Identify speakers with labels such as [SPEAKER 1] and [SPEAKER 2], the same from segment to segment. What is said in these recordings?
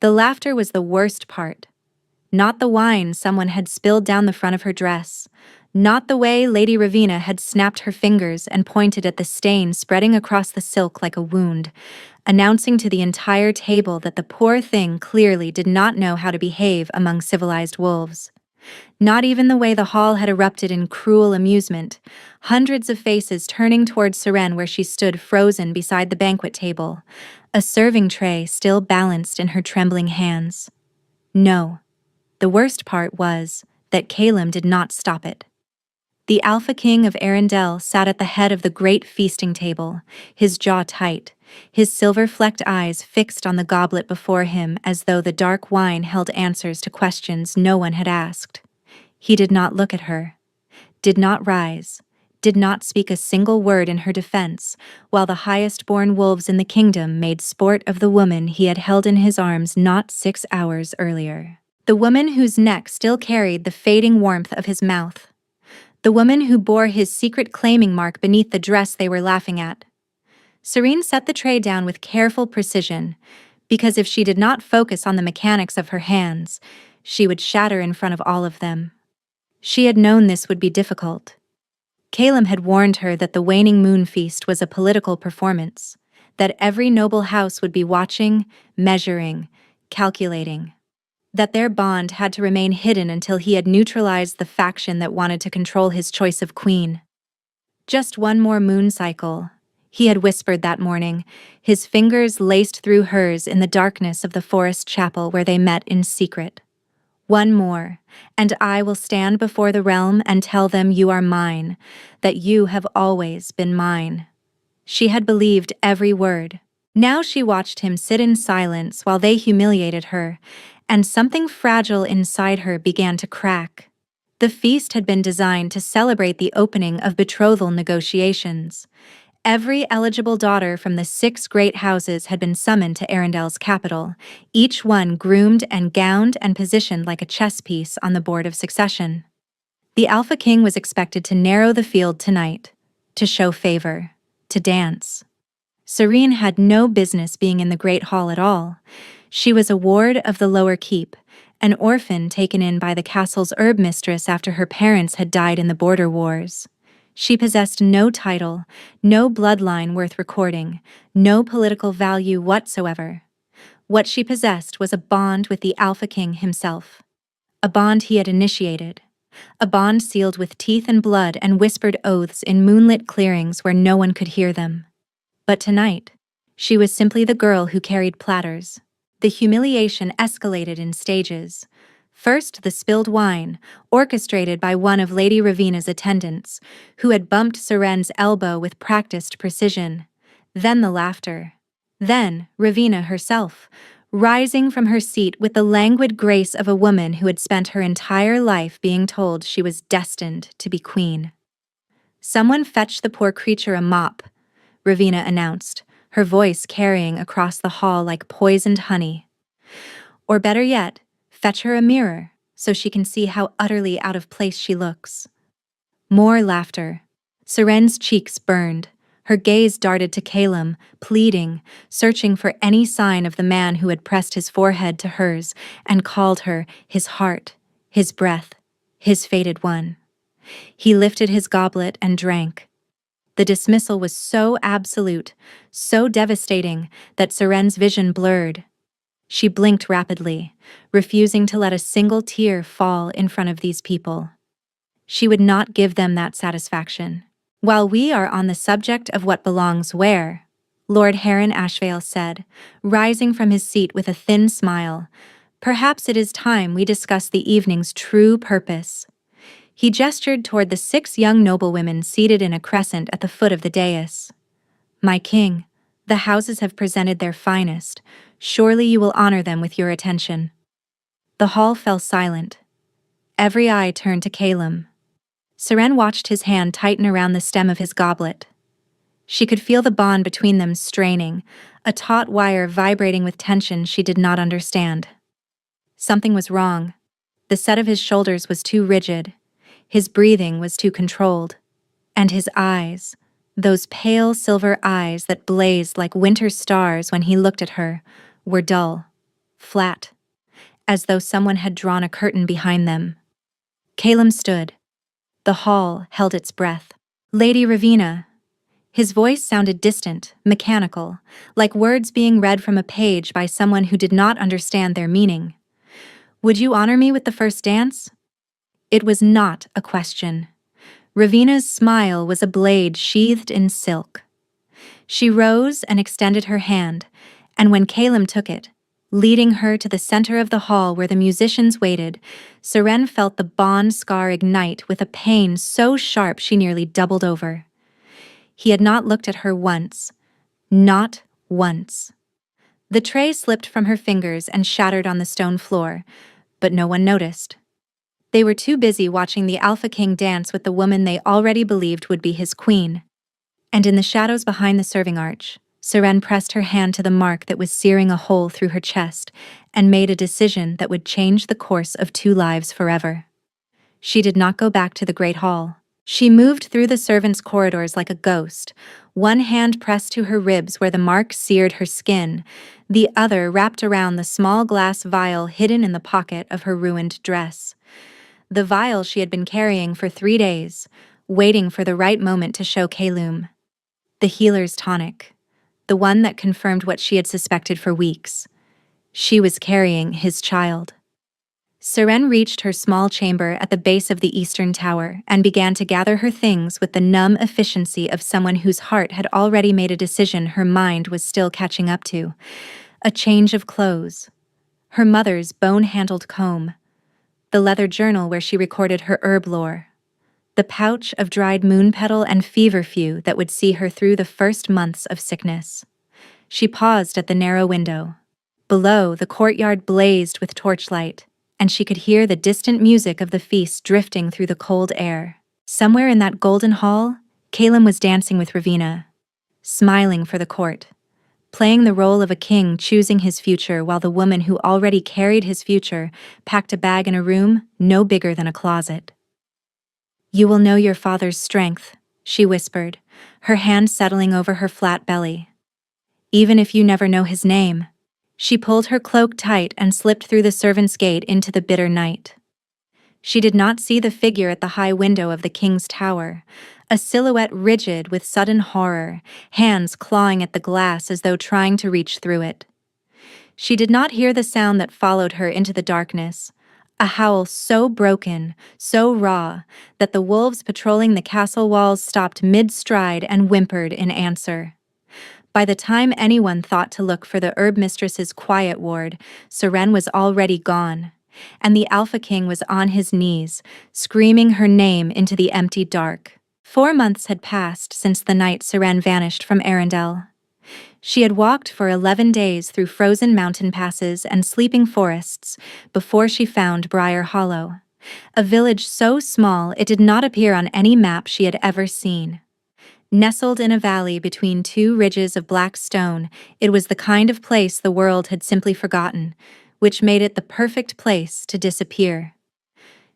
[SPEAKER 1] The laughter was the worst part. Not the wine someone had spilled down the front of her dress. Not the way Lady Ravina had snapped her fingers and pointed at the stain spreading across the silk like a wound, announcing to the entire table that the poor thing clearly did not know how to behave among civilized wolves. Not even the way the hall had erupted in cruel amusement, hundreds of faces turning towards Seren where she stood frozen beside the banquet table, a serving tray still balanced in her trembling hands. No. The worst part was that Calum did not stop it. The Alpha King of Arendelle sat at the head of the great feasting table, his jaw tight, his silver-flecked eyes fixed on the goblet before him as though the dark wine held answers to questions no one had asked. He did not look at her, did not rise, did not speak a single word in her defense, while the highest-born wolves in the kingdom made sport of the woman he had held in his arms not 6 hours earlier. The woman whose neck still carried the fading warmth of his mouth. The woman who bore his secret claiming mark beneath the dress they were laughing at. Serene set the tray down with careful precision, because if she did not focus on the mechanics of her hands, she would shatter in front of all of them. She had known this would be difficult. Calum had warned her that the waning moon feast was a political performance, that every noble house would be watching, measuring, calculating. That their bond had to remain hidden until he had neutralized the faction that wanted to control his choice of queen. Just one more moon cycle, he had whispered that morning, his fingers laced through hers in the darkness of the forest chapel where they met in secret. One more, and I will stand before the realm and tell them you are mine, that you have always been mine. She had believed every word. Now she watched him sit in silence while they humiliated her, and something fragile inside her began to crack. The feast had been designed to celebrate the opening of betrothal negotiations. Every eligible daughter from the 6 great houses had been summoned to Arendelle's capital, each one groomed and gowned and positioned like a chess piece on the board of succession. The Alpha King was expected to narrow the field tonight, to show favor, to dance. Serene had no business being in the Great Hall at all. She was a ward of the Lower Keep, an orphan taken in by the castle's herb mistress after her parents had died in the border wars. She possessed no title, no bloodline worth recording, no political value whatsoever. What she possessed was a bond with the Alpha King himself. A bond he had initiated. A bond sealed with teeth and blood and whispered oaths in moonlit clearings where no one could hear them. But tonight, she was simply the girl who carried platters. The humiliation escalated in stages. First, the spilled wine, orchestrated by one of Lady Ravina's attendants, who had bumped Seren's elbow with practiced precision. Then the laughter. Then Ravina herself, rising from her seat with the languid grace of a woman who had spent her entire life being told she was destined to be queen. "Someone fetch the poor creature a mop," Ravina announced, her voice carrying across the hall like poisoned honey. "Or better yet, fetch her a mirror, so she can see how utterly out of place she looks." More laughter. Seren's cheeks burned. Her gaze darted to Calum, pleading, searching for any sign of the man who had pressed his forehead to hers and called her his heart, his breath, his fated one. He lifted his goblet and drank. The dismissal was so absolute, so devastating, that Seren's vision blurred. She blinked rapidly, refusing to let a single tear fall in front of these people. She would not give them that satisfaction. "While we are on the subject of what belongs where," Lord Heron Ashvale said, rising from his seat with a thin smile, "perhaps it is time we discuss the evening's true purpose." He gestured toward the 6 young noblewomen seated in a crescent at the foot of the dais. "My king, the houses have presented their finest. Surely you will honor them with your attention." The hall fell silent. Every eye turned to Calum. Seren watched his hand tighten around the stem of his goblet. She could feel the bond between them straining, a taut wire vibrating with tension she did not understand. Something was wrong. The set of his shoulders was too rigid. His breathing was too controlled. And his eyes, those pale silver eyes that blazed like winter stars when he looked at her, were dull. flat, as though someone had drawn a curtain behind them. Calum stood. The hall held its breath. Lady Ravina. His voice sounded distant, mechanical, like words being read from a page by someone who did not understand their meaning. Would you honor me with the first dance? It was not a question. Ravina's smile was a blade sheathed in silk. She rose and extended her hand, and when Calum took it, leading her to the center of the hall where the musicians waited, Seren felt the bond scar ignite with a pain so sharp she nearly doubled over. He had not looked at her once. Not once. The tray slipped from her fingers and shattered on the stone floor, but no one noticed. They were too busy watching the Alpha King dance with the woman they already believed would be his queen. And in the shadows behind the serving arch, Seren pressed her hand to the mark that was searing a hole through her chest and made a decision that would change the course of 2 lives forever. She did not go back to the Great Hall. She moved through the servants' corridors like a ghost, one hand pressed to her ribs where the mark seared her skin, the other wrapped around the small glass vial hidden in the pocket of her ruined dress. The vial she had been carrying for 3 days, waiting for the right moment to show Calum. The healer's tonic. The one that confirmed what she had suspected for weeks. She was carrying his child. Seren reached her small chamber at the base of the eastern tower and began to gather her things with the numb efficiency of someone whose heart had already made a decision her mind was still catching up to. A change of clothes. Her mother's bone-handled comb. The leather journal where she recorded her herb lore. The pouch of dried moon petal and feverfew that would see her through the first months of sickness. She paused at the narrow window. Below, the courtyard blazed with torchlight, and she could hear the distant music of the feast drifting through the cold air. Somewhere in that golden hall, Calum was dancing with Ravina, smiling for the court, playing the role of a king choosing his future while the woman who already carried his future packed a bag in a room no bigger than a closet. "You will know your father's strength," she whispered, her hand settling over her flat belly. "Even if you never know his name." She pulled her cloak tight and slipped through the servants' gate into the bitter night. She did not see the figure at the high window of the king's tower, a silhouette rigid with sudden horror, hands clawing at the glass as though trying to reach through it. She did not hear the sound that followed her into the darkness, a howl so broken, so raw, that the wolves patrolling the castle walls stopped mid-stride and whimpered in answer. By the time anyone thought to look for the herb mistress's quiet ward, Seren was already gone, and the Alpha King was on his knees, screaming her name into the empty dark. 4 months had passed since the night Seren vanished from Arendelle. She had walked for 11 days through frozen mountain passes and sleeping forests before she found Briar Hollow, a village so small it did not appear on any map she had ever seen. Nestled in a valley between 2 ridges of black stone, it was the kind of place the world had simply forgotten, which made it the perfect place to disappear.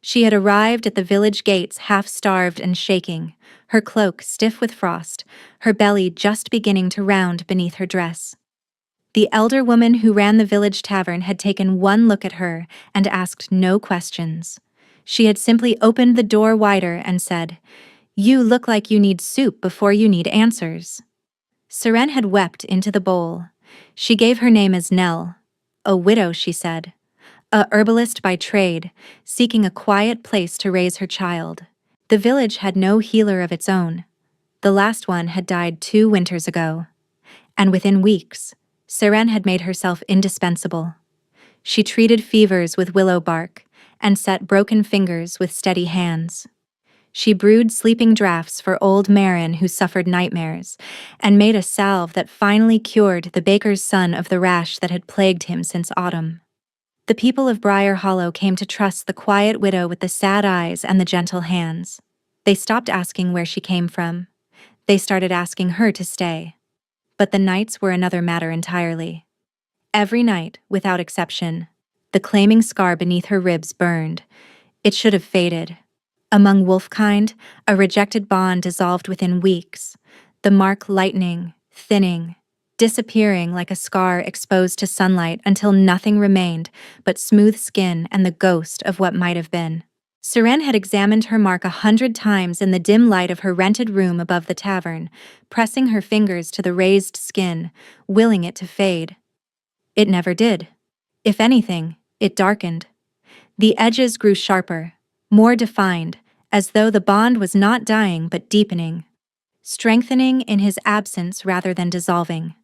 [SPEAKER 1] She had arrived at the village gates half-starved and shaking, her cloak stiff with frost, her belly just beginning to round beneath her dress. The elder woman who ran the village tavern had taken one look at her and asked no questions. She had simply opened the door wider and said, "You look like you need soup before you need answers." Seren had wept into the bowl. She gave her name as Nell. A widow, she said. A herbalist by trade, seeking a quiet place to raise her child. The village had no healer of its own. The last one had died 2 winters ago. And within weeks, Seren had made herself indispensable. She treated fevers with willow bark and set broken fingers with steady hands. She brewed sleeping draughts for old Marin who suffered nightmares, and made a salve that finally cured the baker's son of the rash that had plagued him since autumn. The people of Briar Hollow came to trust the quiet widow with the sad eyes and the gentle hands. They stopped asking where she came from. They started asking her to stay. But the nights were another matter entirely. Every night, without exception, the claiming scar beneath her ribs burned. It should have faded. Among wolfkind, a rejected bond dissolved within weeks, the mark lightening, thinning, disappearing like a scar exposed to sunlight until nothing remained but smooth skin and the ghost of what might have been. Seren had examined her mark 100 times in the dim light of her rented room above the tavern, pressing her fingers to the raised skin, willing it to fade. It never did. If anything, it darkened. The edges grew sharper, more defined, as though the bond was not dying but deepening, strengthening in his absence rather than dissolving.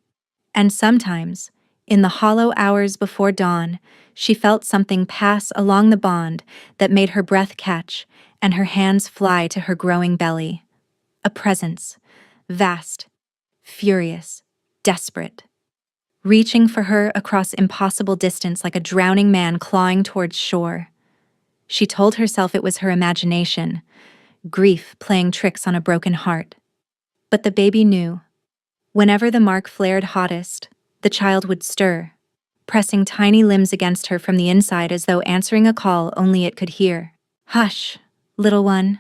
[SPEAKER 1] And sometimes, in the hollow hours before dawn, she felt something pass along the bond that made her breath catch and her hands fly to her growing belly. A presence, vast, furious, desperate, reaching for her across impossible distance like a drowning man clawing towards shore. She told herself it was her imagination, grief playing tricks on a broken heart. But the baby knew. Whenever the mark flared hottest, the child would stir, pressing tiny limbs against her from the inside as though answering a call only it could hear. "Hush, little one,"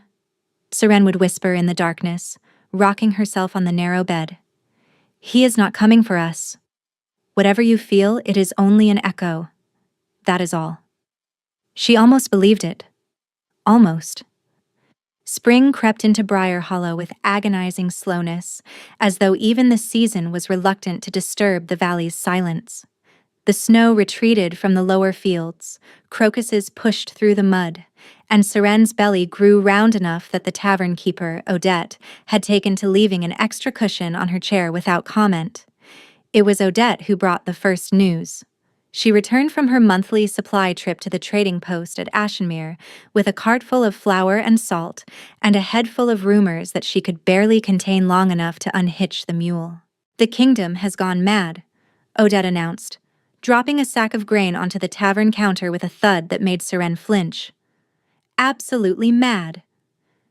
[SPEAKER 1] Seren would whisper in the darkness, rocking herself on the narrow bed. "He is not coming for us. Whatever you feel, it is only an echo. That is all." She almost believed it. Almost. Spring crept into Briar Hollow with agonizing slowness, as though even the season was reluctant to disturb the valley's silence. The snow retreated from the lower fields, crocuses pushed through the mud, and Seren's belly grew round enough that the tavern keeper, Odette, had taken to leaving an extra cushion on her chair without comment. It was Odette who brought the first news. She returned from her monthly supply trip to the trading post at Ashenmere with a cart full of flour and salt and a head full of rumors that she could barely contain long enough to unhitch the mule. "The kingdom has gone mad," Odette announced, dropping a sack of grain onto the tavern counter with a thud that made Seren flinch. Absolutely mad.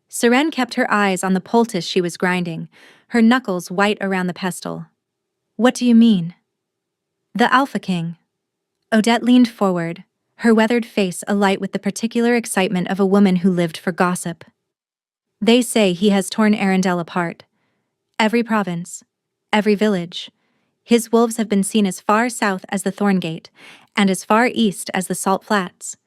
[SPEAKER 1] Seren kept her eyes on the poultice she was grinding, her knuckles white around the pestle. "What do you mean?" "The Alpha King." Odette leaned forward, her weathered face alight with the particular excitement of a woman who lived for gossip. "They say he has torn Arendelle apart. Every province, every village. His wolves have been seen as far south as the Thorngate, and as far east as the Salt Flats.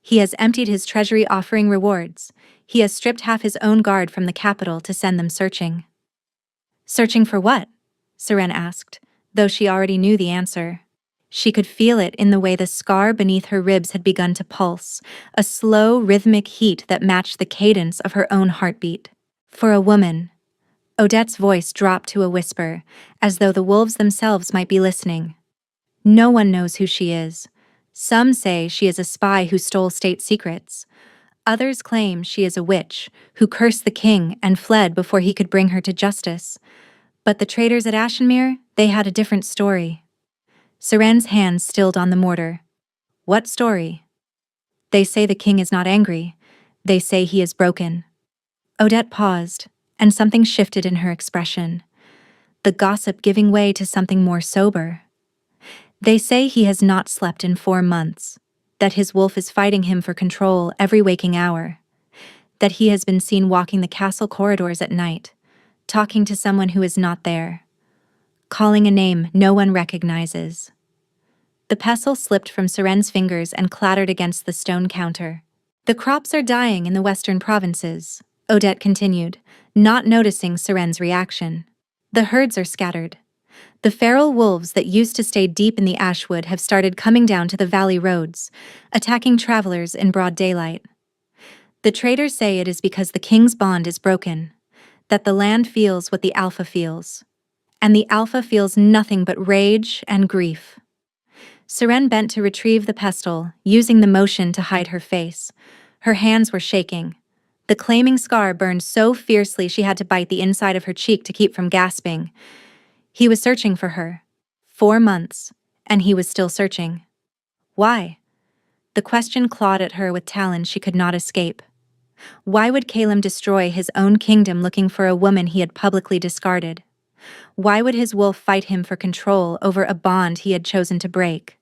[SPEAKER 1] He has emptied his treasury offering rewards. He has stripped half his own guard from the capital to send them searching." "Searching for what?" Seren asked, though she already knew the answer. She could feel it in the way the scar beneath her ribs had begun to pulse, a slow, rhythmic heat that matched the cadence of her own heartbeat. "For a woman." Odette's voice dropped to a whisper, as though the wolves themselves might be listening. "No one knows who she is. Some say she is a spy who stole state secrets. Others claim she is a witch who cursed the king and fled before he could bring her to justice. But the traders at Ashenmere, they had a different story." Seren's hands stilled on the mortar. "What story?" "They say the king is not angry. They say he is broken." Odette paused, and something shifted in her expression. The gossip giving way to something more sober. "They say he has not slept in 4 months, that his wolf is fighting him for control every waking hour, that he has been seen walking the castle corridors at night, talking to someone who is not there, calling a name no one recognizes." The pestle slipped from Seren's fingers and clattered against the stone counter. "The crops are dying in the western provinces," Odette continued, not noticing Seren's reaction. "The herds are scattered. The feral wolves that used to stay deep in the ashwood have started coming down to the valley roads, attacking travelers in broad daylight. The traders say it is because the king's bond is broken, that the land feels what the Alpha feels. And the Alpha feels nothing but rage and grief." Seren bent to retrieve the pestle, using the motion to hide her face. Her hands were shaking. The claiming scar burned so fiercely she had to bite the inside of her cheek to keep from gasping. He was searching for her. 4 months, and he was still searching. Why? The question clawed at her with talons she could not escape. Why would Calem destroy his own kingdom looking for a woman he had publicly discarded? Why would his wolf fight him for control over a bond he had chosen to break?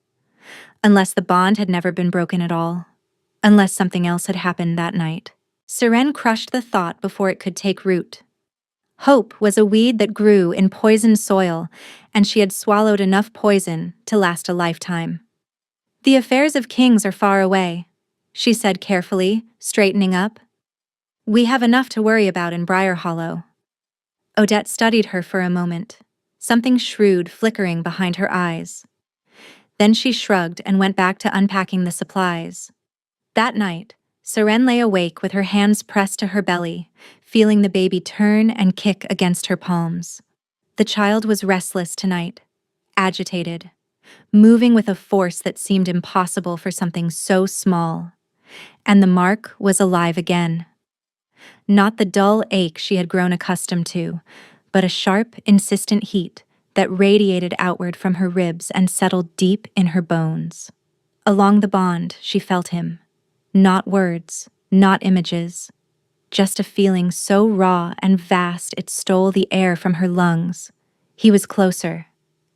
[SPEAKER 1] Unless the bond had never been broken at all. Unless something else had happened that night. Seren crushed the thought before it could take root. Hope was a weed that grew in poisoned soil and she had swallowed enough poison to last a lifetime. "The affairs of kings are far away," she said carefully, straightening up. "We have enough to worry about in Briar Hollow." Odette studied her for a moment, something shrewd flickering behind her eyes. Then she shrugged and went back to unpacking the supplies. That night, Seren lay awake with her hands pressed to her belly, feeling the baby turn and kick against her palms. The child was restless tonight, agitated, moving with a force that seemed impossible for something so small. And the mark was alive again. Not the dull ache she had grown accustomed to, but a sharp, insistent heat that radiated outward from her ribs and settled deep in her bones. Along the bond, she felt him. Not words, not images, just a feeling so raw and vast it stole the air from her lungs. He was closer.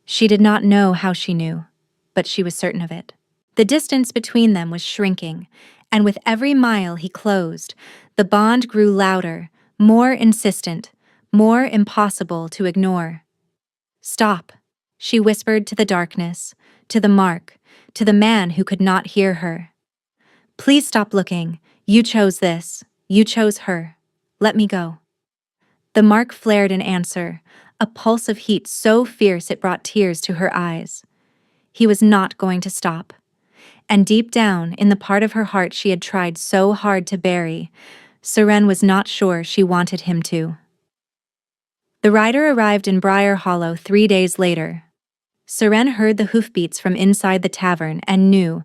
[SPEAKER 1] She did not know how she knew, but she was certain of it. The distance between them was shrinking, and with every mile he closed, the bond grew louder, more insistent, more impossible to ignore. "Stop," she whispered to the darkness, to the mark, to the man who could not hear her. "Please stop looking. You chose this. You chose her. Let me go." The mark flared in answer, a pulse of heat so fierce it brought tears to her eyes. He was not going to stop. And deep down, in the part of her heart she had tried so hard to bury, Seren was not sure she wanted him to. The rider arrived in Briar Hollow 3 days later. Seren heard the hoofbeats from inside the tavern and knew,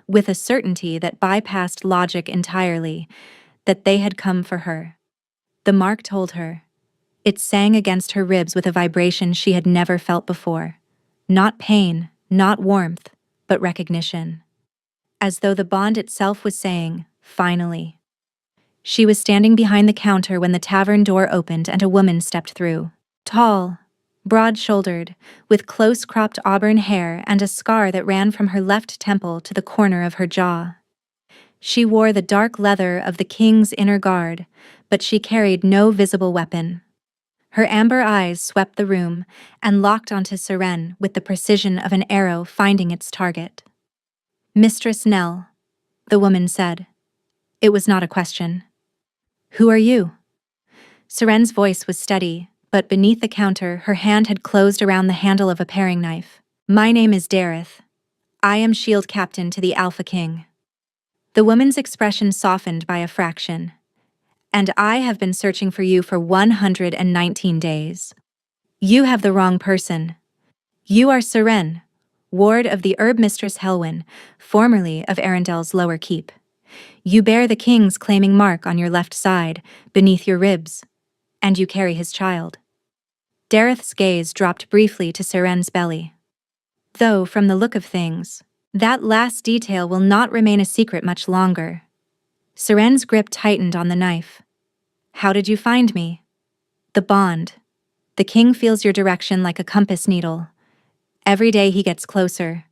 [SPEAKER 1] with a certainty that bypassed logic entirely, that they had come for her. The mark told her. It sang against her ribs with a vibration she had never felt before. Not pain, not warmth, but recognition. As though the bond itself was saying, "Finally." She was standing behind the counter when the tavern door opened and a woman stepped through. Tall, broad-shouldered, with close-cropped auburn hair and a scar that ran from her left temple to the corner of her jaw. She wore the dark leather of the king's inner guard, but she carried no visible weapon. Her amber eyes swept the room and locked onto Seren with the precision of an arrow finding its target. "Mistress Nell," the woman said. It was not a question. "Who are you?" Seren's voice was steady, but beneath the counter her hand had closed around the handle of a paring knife. "My name is Dareth. I am shield captain to the Alpha King." The woman's expression softened by a fraction. "And I have been searching for you for 119 days. You have the wrong person. You are Seren, ward of the herb mistress Helwyn, formerly of Arendel's lower keep. You bear the king's claiming mark on your left side, beneath your ribs, and you carry his child." Dareth's gaze dropped briefly to Seren's belly. "Though, from the look of things, that last detail will not remain a secret much longer." Seren's grip tightened on the knife. "How did you find me?" "The bond. The king feels your direction like a compass needle. Every day he gets closer.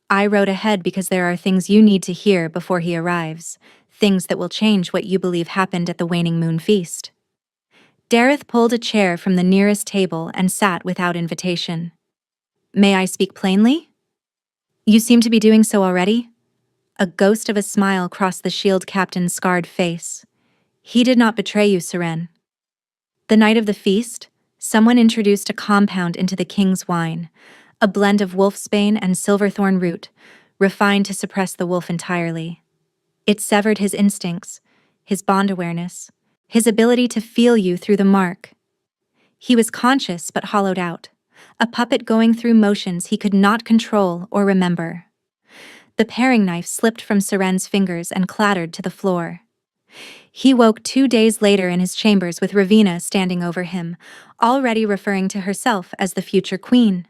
[SPEAKER 1] I rode ahead because there are things you need to hear before he arrives, things that will change what you believe happened at the Waning Moon Feast." Dareth pulled a chair from the nearest table and sat without invitation. "May I speak plainly?" "You seem to be doing so already." A ghost of a smile crossed the shield captain's scarred face. "He did not betray you, Seren." The night of the feast, someone introduced a compound into the king's wine, a blend of wolfsbane and silverthorn root, refined to suppress the wolf entirely. It severed his instincts, his bond awareness, his ability to feel you through the mark. He was conscious but hollowed out, a puppet going through motions he could not control or remember. The paring knife slipped from Seren's fingers and clattered to the floor. He woke 2 days later in his chambers with Ravina standing over him, already referring to herself as the future queen.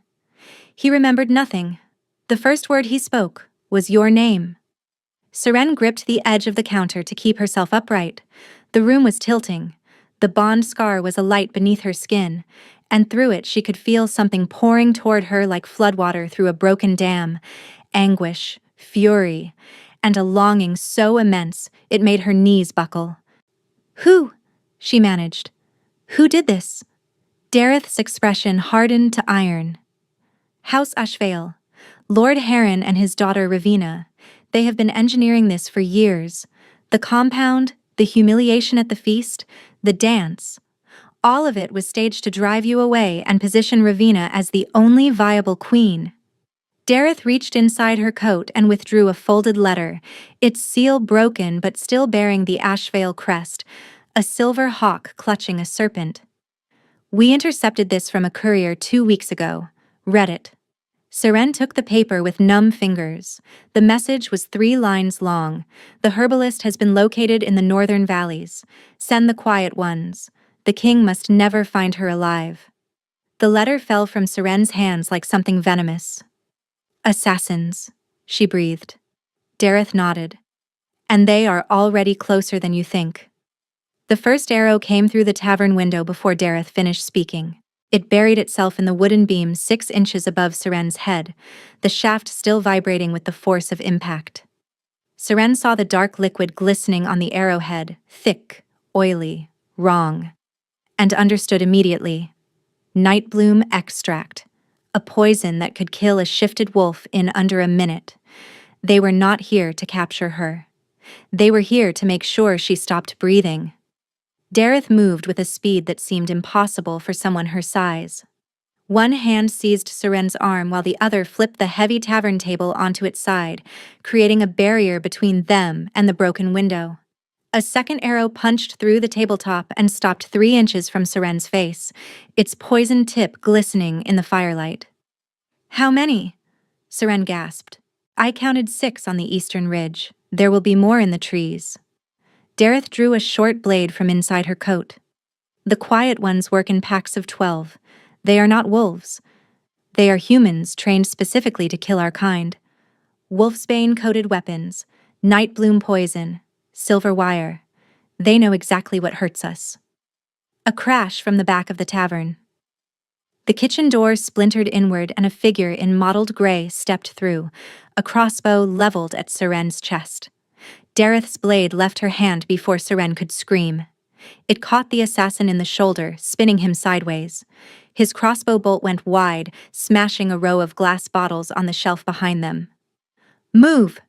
[SPEAKER 1] He remembered nothing. The first word he spoke was your name. Seren gripped the edge of the counter to keep herself upright. The room was tilting. The bond scar was alight beneath her skin, and through it she could feel something pouring toward her like floodwater through a broken dam. Anguish, fury, and a longing so immense it made her knees buckle. "Who?" she managed. "Who did this?" Dareth's expression hardened to iron. House Ashvale. Lord Heron and his daughter Ravina. They have been engineering this for years. The compound, the humiliation at the feast, the dance. All of it was staged to drive you away and position Ravina as the only viable queen. Dareth reached inside her coat and withdrew a folded letter, its seal broken but still bearing the Ashvale crest, a silver hawk clutching a serpent. We intercepted this from a courier 2 weeks ago. Read it. Seren took the paper with numb fingers. The message was 3 lines long. The herbalist has been located in the northern valleys. Send the quiet ones. The king must never find her alive. The letter fell from Seren's hands like something venomous. Assassins, she breathed. Dareth nodded. And they are already closer than you think. The first arrow came through the tavern window before Dareth finished speaking. It buried itself in the wooden beam 6 inches above Seren's head, the shaft still vibrating with the force of impact. Seren saw the dark liquid glistening on the arrowhead, thick, oily, wrong, and understood immediately. Nightbloom extract, a poison that could kill a shifted wolf in under a minute. They were not here to capture her. They were here to make sure she stopped breathing. Dareth moved with a speed that seemed impossible for someone her size. One hand seized Seren's arm while the other flipped the heavy tavern table onto its side, creating a barrier between them and the broken window. A second arrow punched through the tabletop and stopped 3 inches from Seren's face, its poisoned tip glistening in the firelight. How many? Seren gasped. I counted 6 on the eastern ridge. There will be more in the trees. Dareth drew a short blade from inside her coat. The quiet ones work in packs of 12. They are not wolves. They are humans trained specifically to kill our kind. Wolfsbane-coated weapons, nightbloom poison, silver wire. They know exactly what hurts us. A crash from the back of the tavern. The kitchen door splintered inward and a figure in mottled gray stepped through, a crossbow leveled at Seren's chest. Dareth's blade left her hand before Seren could scream. It caught the assassin in the shoulder, spinning him sideways. His crossbow bolt went wide, smashing a row of glass bottles on the shelf behind them. Move!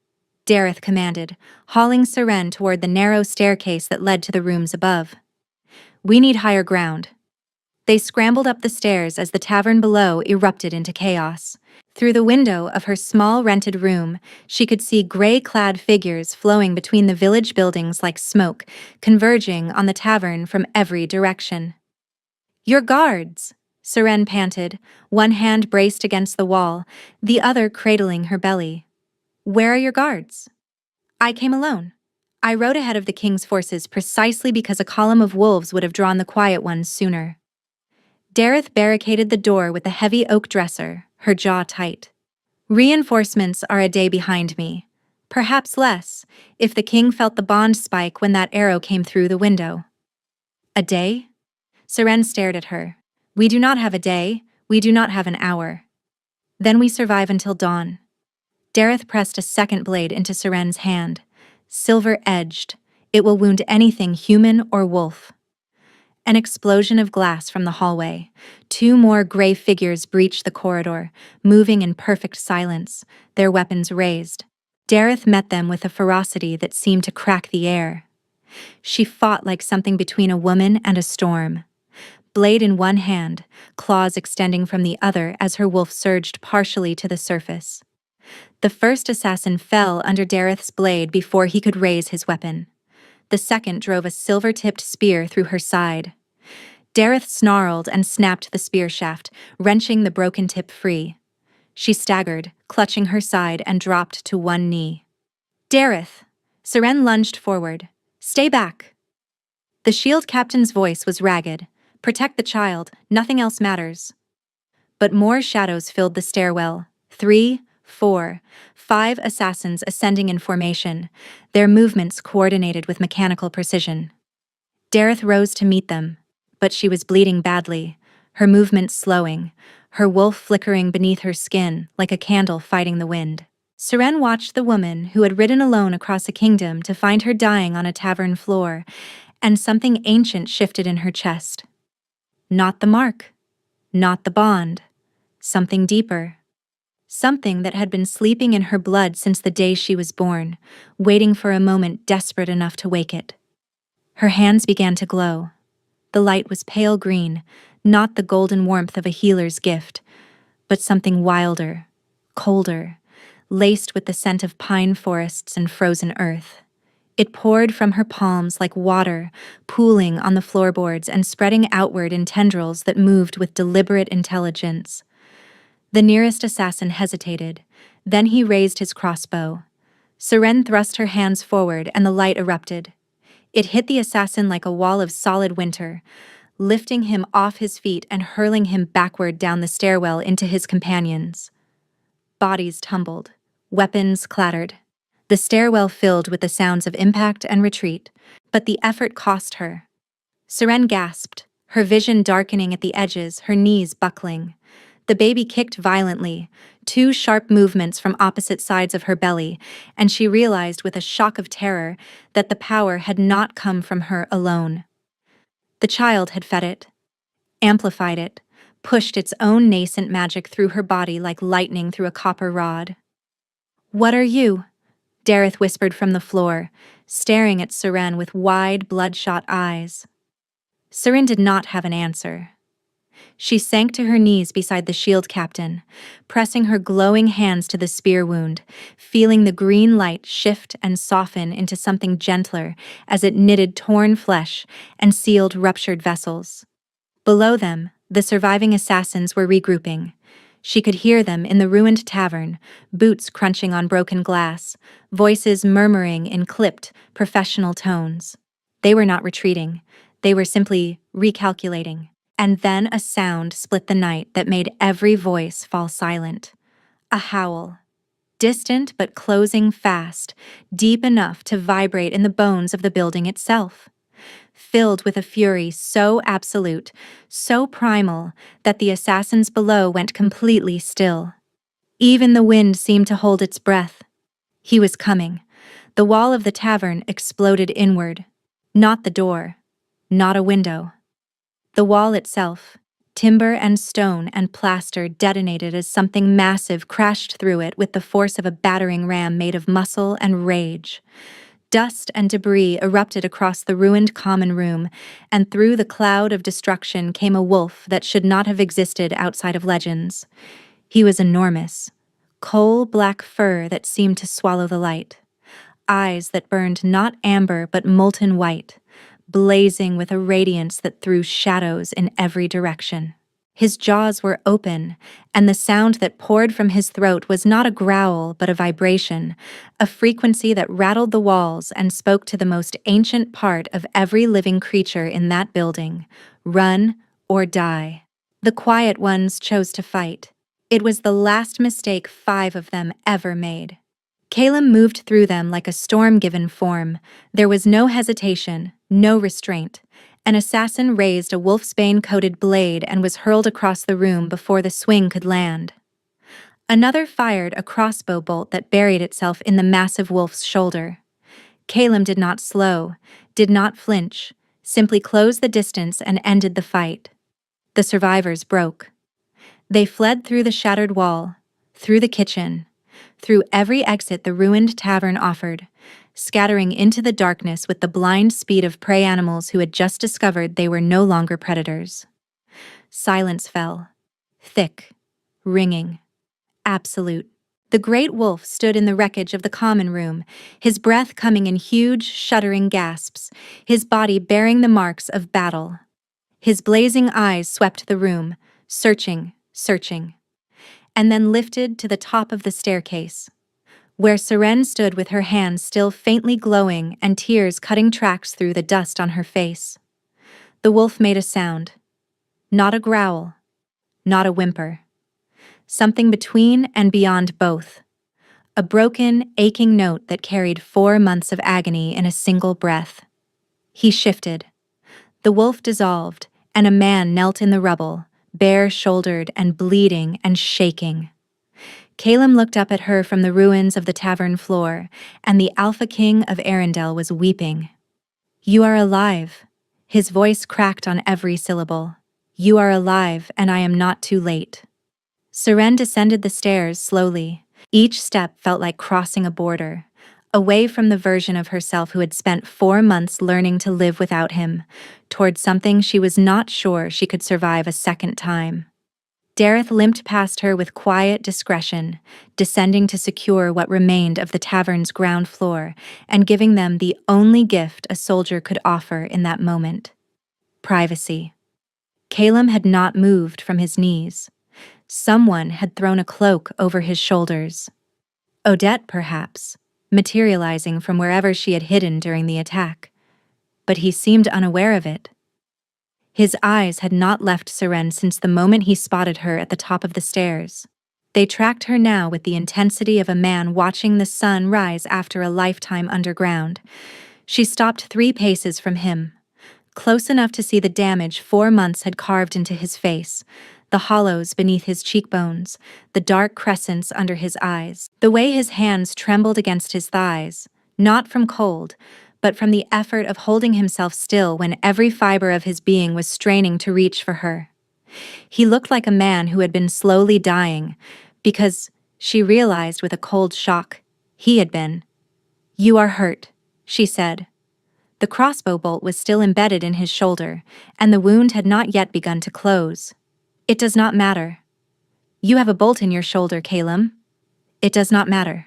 [SPEAKER 1] Dareth commanded, hauling Seren toward the narrow staircase that led to the rooms above. We need higher ground. They scrambled up the stairs as the tavern below erupted into chaos. Through the window of her small rented room, she could see gray-clad figures flowing between the village buildings like smoke, converging on the tavern from every direction. Your guards! Seren panted, one hand braced against the wall, the other cradling her belly. Where are your guards? I came alone. I rode ahead of the king's forces precisely because a column of wolves would have drawn the quiet ones sooner. Dareth barricaded the door with a heavy oak dresser, her jaw tight. Reinforcements are a day behind me. Perhaps less, if the king felt the bond spike when that arrow came through the window. A day? Seren stared at her. We do not have a day, we do not have an hour. Then we survive until dawn. Dareth pressed a second blade into Seren's hand. Silver-edged, it will wound anything human or wolf. An explosion of glass from the hallway. 2 more gray figures breached the corridor, moving in perfect silence, their weapons raised. Dareth met them with a ferocity that seemed to crack the air. She fought like something between a woman and a storm. Blade in one hand, claws extending from the other as her wolf surged partially to the surface. The first assassin fell under Dareth's blade before he could raise his weapon. The second drove a silver-tipped spear through her side. Dareth snarled and snapped the spear shaft, wrenching the broken tip free. She staggered, clutching her side, and dropped to one knee. Dareth! Seren lunged forward. Stay back! The shield captain's voice was ragged. Protect the child, nothing else matters. But more shadows filled the stairwell. 3, 4, 5 assassins ascending in formation, their movements coordinated with mechanical precision. Dareth rose to meet them, but she was bleeding badly, her movements slowing, her wolf flickering beneath her skin like a candle fighting the wind. Seren watched the woman who had ridden alone across a kingdom to find her dying on a tavern floor, and something ancient shifted in her chest. Not the mark, not the bond, something deeper. something that had been sleeping in her blood since the day she was born, waiting for a moment desperate enough to wake it. Her hands began to glow. The light was pale green, not the golden warmth of a healer's gift, but something wilder, colder, laced with the scent of pine forests and frozen earth. It poured from her palms like water, pooling on the floorboards and spreading outward in tendrils that moved with deliberate intelligence. The nearest assassin hesitated. Then he raised his crossbow. Seren thrust her hands forward and the light erupted. It hit the assassin like a wall of solid winter, lifting him off his feet and hurling him backward down the stairwell into his companions. Bodies tumbled. Weapons clattered. The stairwell filled with the sounds of impact and retreat, but the effort cost her. Seren gasped, her vision darkening at the edges, her knees buckling. The baby kicked violently, 2 sharp movements from opposite sides of her belly, and she realized with a shock of terror that the power had not come from her alone. The child had fed it, amplified it, pushed its own nascent magic through her body like lightning through a copper rod. "What are you?" Dareth whispered from the floor, staring at Seren with wide, bloodshot eyes. Seren did not have an answer. She sank to her knees beside the shield captain, pressing her glowing hands to the spear wound, feeling the green light shift and soften into something gentler as it knitted torn flesh and sealed ruptured vessels. Below them, the surviving assassins were regrouping. She could hear them in the ruined tavern, boots crunching on broken glass, voices murmuring in clipped, professional tones. They were not retreating. They were simply recalculating. And then a sound split the night that made every voice fall silent. A howl. Distant but closing fast, deep enough to vibrate in the bones of the building itself. Filled with a fury so absolute, so primal, that the assassins below went completely still. Even the wind seemed to hold its breath. He was coming. The wall of the tavern exploded inward. Not the door. Not a window. The wall itself, timber and stone and plaster detonated as something massive crashed through it with the force of a battering ram made of muscle and rage. Dust and debris erupted across the ruined common room, and through the cloud of destruction came a wolf that should not have existed outside of legends. He was enormous, coal-black fur that seemed to swallow the light, eyes that burned not amber but molten white, blazing with a radiance that threw shadows in every direction. His jaws were open, and the sound that poured from his throat was not a growl but a vibration, a frequency that rattled the walls and spoke to the most ancient part of every living creature in that building: run or die. The quiet ones chose to fight. It was the last mistake 5 of them ever made. Calem moved through them like a storm given form. There was no hesitation, no restraint. An assassin raised a wolfsbane-coated blade and was hurled across the room before the swing could land. Another fired a crossbow bolt that buried itself in the massive wolf's shoulder. Calem did not slow, did not flinch, simply closed the distance and ended the fight. The survivors broke. They fled through the shattered wall, through the kitchen, through every exit the ruined tavern offered, scattering into the darkness with the blind speed of prey animals who had just discovered they were no longer predators. Silence fell. Thick, ringing, absolute. The great wolf stood in the wreckage of the common room, his breath coming in huge, shuddering gasps, his body bearing the marks of battle. His blazing eyes swept the room, searching, and then lifted to the top of the staircase, where Seren stood with her hands still faintly glowing and tears cutting tracks through the dust on her face. The wolf made a sound. Not a growl. Not a whimper. Something between and beyond both. A broken, aching note that carried 4 months of agony in a single breath. He shifted. The wolf dissolved, and a man knelt in the rubble, bare-shouldered and bleeding and shaking. Calem looked up at her from the ruins of the tavern floor, and the Alpha King of Arendelle was weeping. "You are alive." His voice cracked on every syllable. "You are alive, and I am not too late." Seren descended the stairs slowly. Each step felt like crossing a border, away from the version of herself who had spent 4 months learning to live without him, toward something she was not sure she could survive a second time. Dareth limped past her with quiet discretion, descending to secure what remained of the tavern's ground floor and giving them the only gift a soldier could offer in that moment: privacy. Calum had not moved from his knees. Someone had thrown a cloak over his shoulders. Odette, perhaps, materializing from wherever she had hidden during the attack. But he seemed unaware of it. His eyes had not left Seren since the moment he spotted her at the top of the stairs. They tracked her now with the intensity of a man watching the sun rise after a lifetime underground. She stopped 3 paces from him, close enough to see the damage 4 months had carved into his face, the hollows beneath his cheekbones, the dark crescents under his eyes, the way his hands trembled against his thighs, not from cold, but from the effort of holding himself still when every fiber of his being was straining to reach for her. He looked like a man who had been slowly dying, because, she realized with a cold shock, he had been. "You are hurt," she said. The crossbow bolt was still embedded in his shoulder, and the wound had not yet begun to close. "It does not matter." "You have a bolt in your shoulder, Calum." "It does not matter."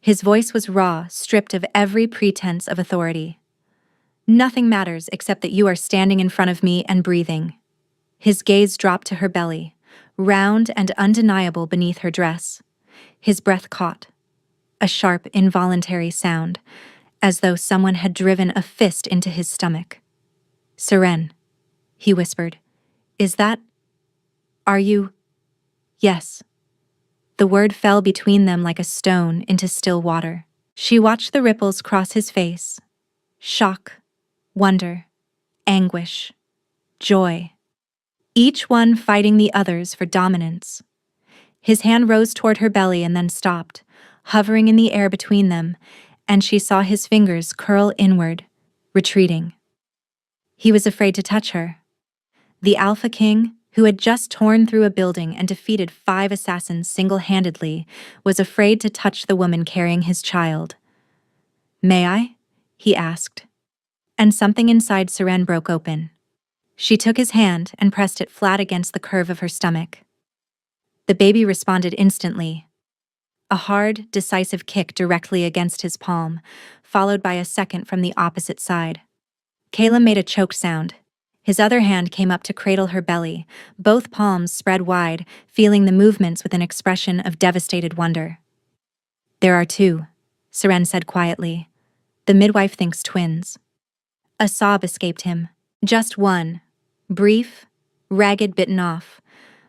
[SPEAKER 1] His voice was raw, stripped of every pretense of authority. "Nothing matters except that you are standing in front of me and breathing." His gaze dropped to her belly, round and undeniable beneath her dress. His breath caught. A sharp, involuntary sound, as though someone had driven a fist into his stomach. "Seren," he whispered. "Is that... Are you..." "Yes." The word fell between them like a stone into still water. She watched the ripples cross his face. Shock, wonder, anguish, joy. Each one fighting the others for dominance. His hand rose toward her belly and then stopped, hovering in the air between them, and she saw his fingers curl inward, retreating. He was afraid to touch her. The Alpha King, who had just torn through a building and defeated 5 assassins single-handedly, was afraid to touch the woman carrying his child. "May I?" he asked. And something inside Seren broke open. She took his hand and pressed it flat against the curve of her stomach. The baby responded instantly. A hard, decisive kick directly against his palm, followed by a second from the opposite side. Calum made a choked sound. His other hand came up to cradle her belly, both palms spread wide, feeling the movements with an expression of devastated wonder. "There are 2, Seren said quietly. "The midwife thinks twins." A sob escaped him. Just one. Brief, ragged, bitten off.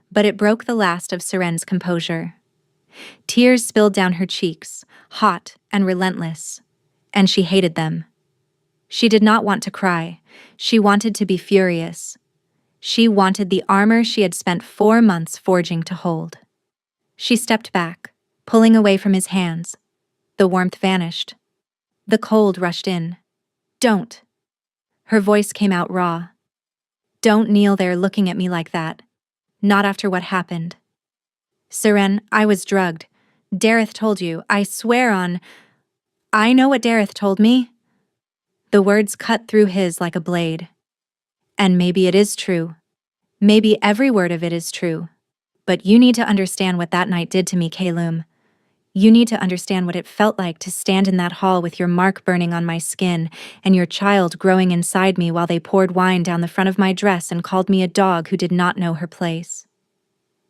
[SPEAKER 1] But it broke the last of Seren's composure. Tears spilled down her cheeks, hot and relentless, and she hated them. She did not want to cry. She wanted to be furious. She wanted the armor she had spent 4 months forging to hold. She stepped back, pulling away from his hands. The warmth vanished. The cold rushed in. "Don't." Her voice came out raw. "Don't kneel there looking at me like that. Not after what happened." "Seren, I was drugged. Dareth told you, I swear on..." "I know what Dareth told me." The words cut through his like a blade. "And maybe it is true. Maybe every word of it is true. But you need to understand what that night did to me, Calum. You need to understand what it felt like to stand in that hall with your mark burning on my skin and your child growing inside me while they poured wine down the front of my dress and called me a dog who did not know her place."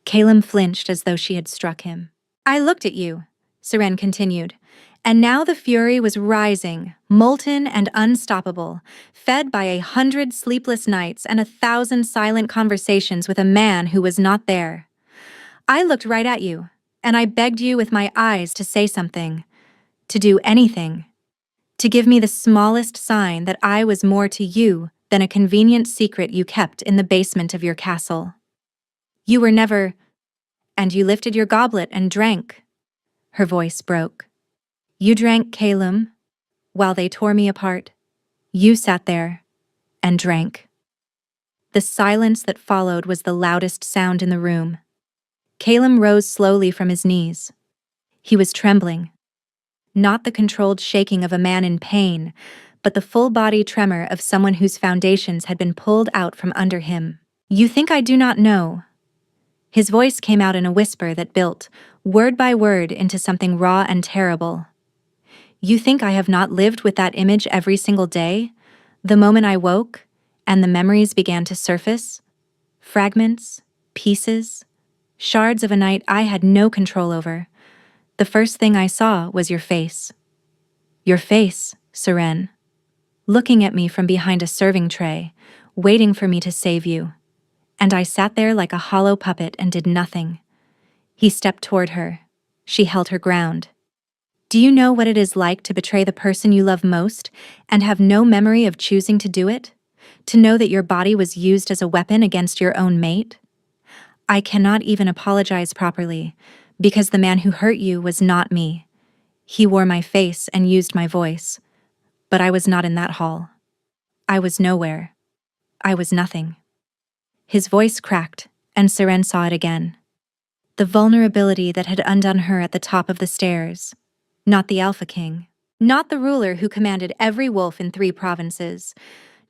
[SPEAKER 1] Calum flinched as though she had struck him. "I looked at you," Seren continued, "and now the fury was rising, molten and unstoppable, fed by 100 sleepless nights and 1,000 silent conversations with a man who was not there. I looked right at you, and I begged you with my eyes to say something, to do anything, to give me the smallest sign that I was more to you than a convenient secret you kept in the basement of your castle. You were never... And you lifted your goblet and drank." Her voice broke. "You drank, Calum, while they tore me apart. You sat there and drank." The silence that followed was the loudest sound in the room. Calum rose slowly from his knees. He was trembling. Not the controlled shaking of a man in pain, but the full-body tremor of someone whose foundations had been pulled out from under him. "You think I do not know?" His voice came out in a whisper that built, word by word, into something raw and terrible. "You think I have not lived with that image every single day? The moment I woke, and the memories began to surface? Fragments, pieces, shards of a night I had no control over. The first thing I saw was your face. Your face, Seren, looking at me from behind a serving tray, waiting for me to save you. And I sat there like a hollow puppet and did nothing." He stepped toward her. She held her ground. "Do you know what it is like to betray the person you love most and have no memory of choosing to do it? To know that your body was used as a weapon against your own mate? I cannot even apologize properly, because the man who hurt you was not me. He wore my face and used my voice, but I was not in that hall. I was nowhere. I was nothing." His voice cracked, and Seren saw it again. The vulnerability that had undone her at the top of the stairs. Not the Alpha King. Not the ruler who commanded every wolf in 3 provinces.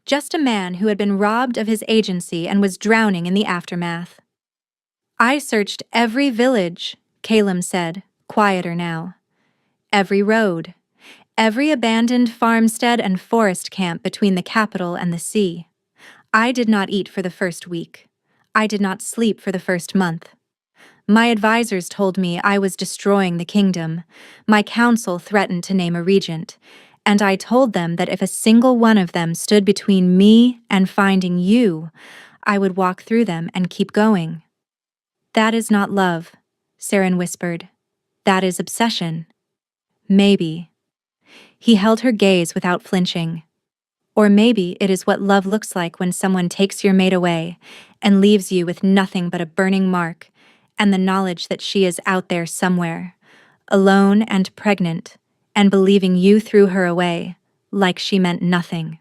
[SPEAKER 1] Just a man who had been robbed of his agency and was drowning in the aftermath. "I searched every village," Calum said, quieter now. "Every road. Every abandoned farmstead and forest camp between the capital and the sea. I did not eat for the first week. I did not sleep for the first month. My advisors told me I was destroying the kingdom. My council threatened to name a regent, and I told them that if a single one of them stood between me and finding you, I would walk through them and keep going." "That is not love," Seren whispered. "That is obsession." "Maybe." He held her gaze without flinching. "Or maybe it is what love looks like when someone takes your mate away and leaves you with nothing but a burning mark and the knowledge that she is out there somewhere, alone and pregnant, and believing you threw her away, like she meant nothing."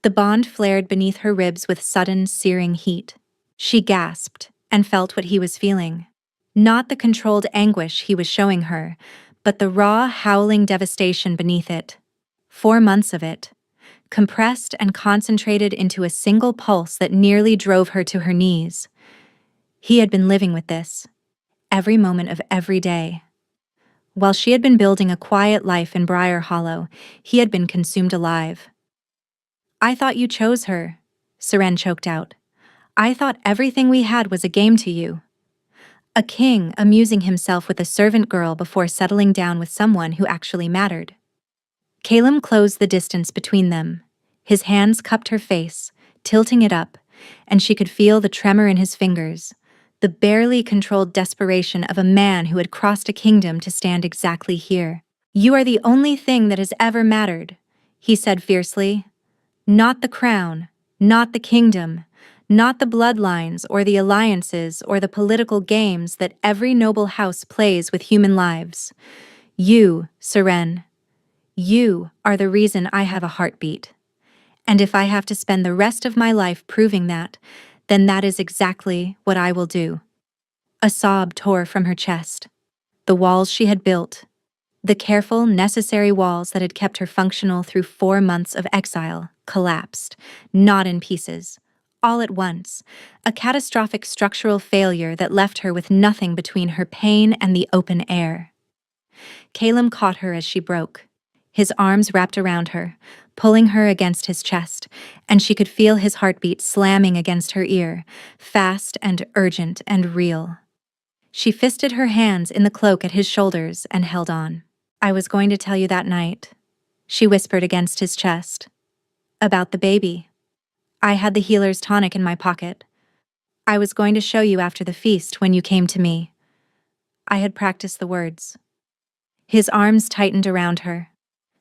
[SPEAKER 1] The bond flared beneath her ribs with sudden, searing heat. She gasped and felt what he was feeling. Not the controlled anguish he was showing her, but the raw, howling devastation beneath it. 4 months of it, compressed and concentrated into a single pulse that nearly drove her to her knees. He had been living with this, every moment of every day. While she had been building a quiet life in Briar Hollow, he had been consumed alive. "I thought you chose her," Seren choked out. "I thought everything we had was a game to you." A king amusing himself with a servant girl before settling down with someone who actually mattered. Calum closed the distance between them. His hands cupped her face, tilting it up, and she could feel the tremor in his fingers, the barely controlled desperation of a man who had crossed a kingdom to stand exactly here. "You are the only thing that has ever mattered," he said fiercely. "Not the crown, not the kingdom, not the bloodlines or the alliances or the political games that every noble house plays with human lives. You, Seren, you are the reason I have a heartbeat. And if I have to spend the rest of my life proving that, then that is exactly what I will do." A sob tore from her chest. The walls she had built, the careful, necessary walls that had kept her functional through 4 months of exile, collapsed, not in pieces, all at once, a catastrophic structural failure that left her with nothing between her pain and the open air. Calum caught her as she broke. His arms wrapped around her, pulling her against his chest, and she could feel his heartbeat slamming against her ear, fast and urgent and real. She fisted her hands in the cloak at his shoulders and held on. "I was going to tell you that night," she whispered against his chest. "About the baby. I had the healer's tonic in my pocket. I was going to show you after the feast when you came to me." I had practiced the words. His arms tightened around her.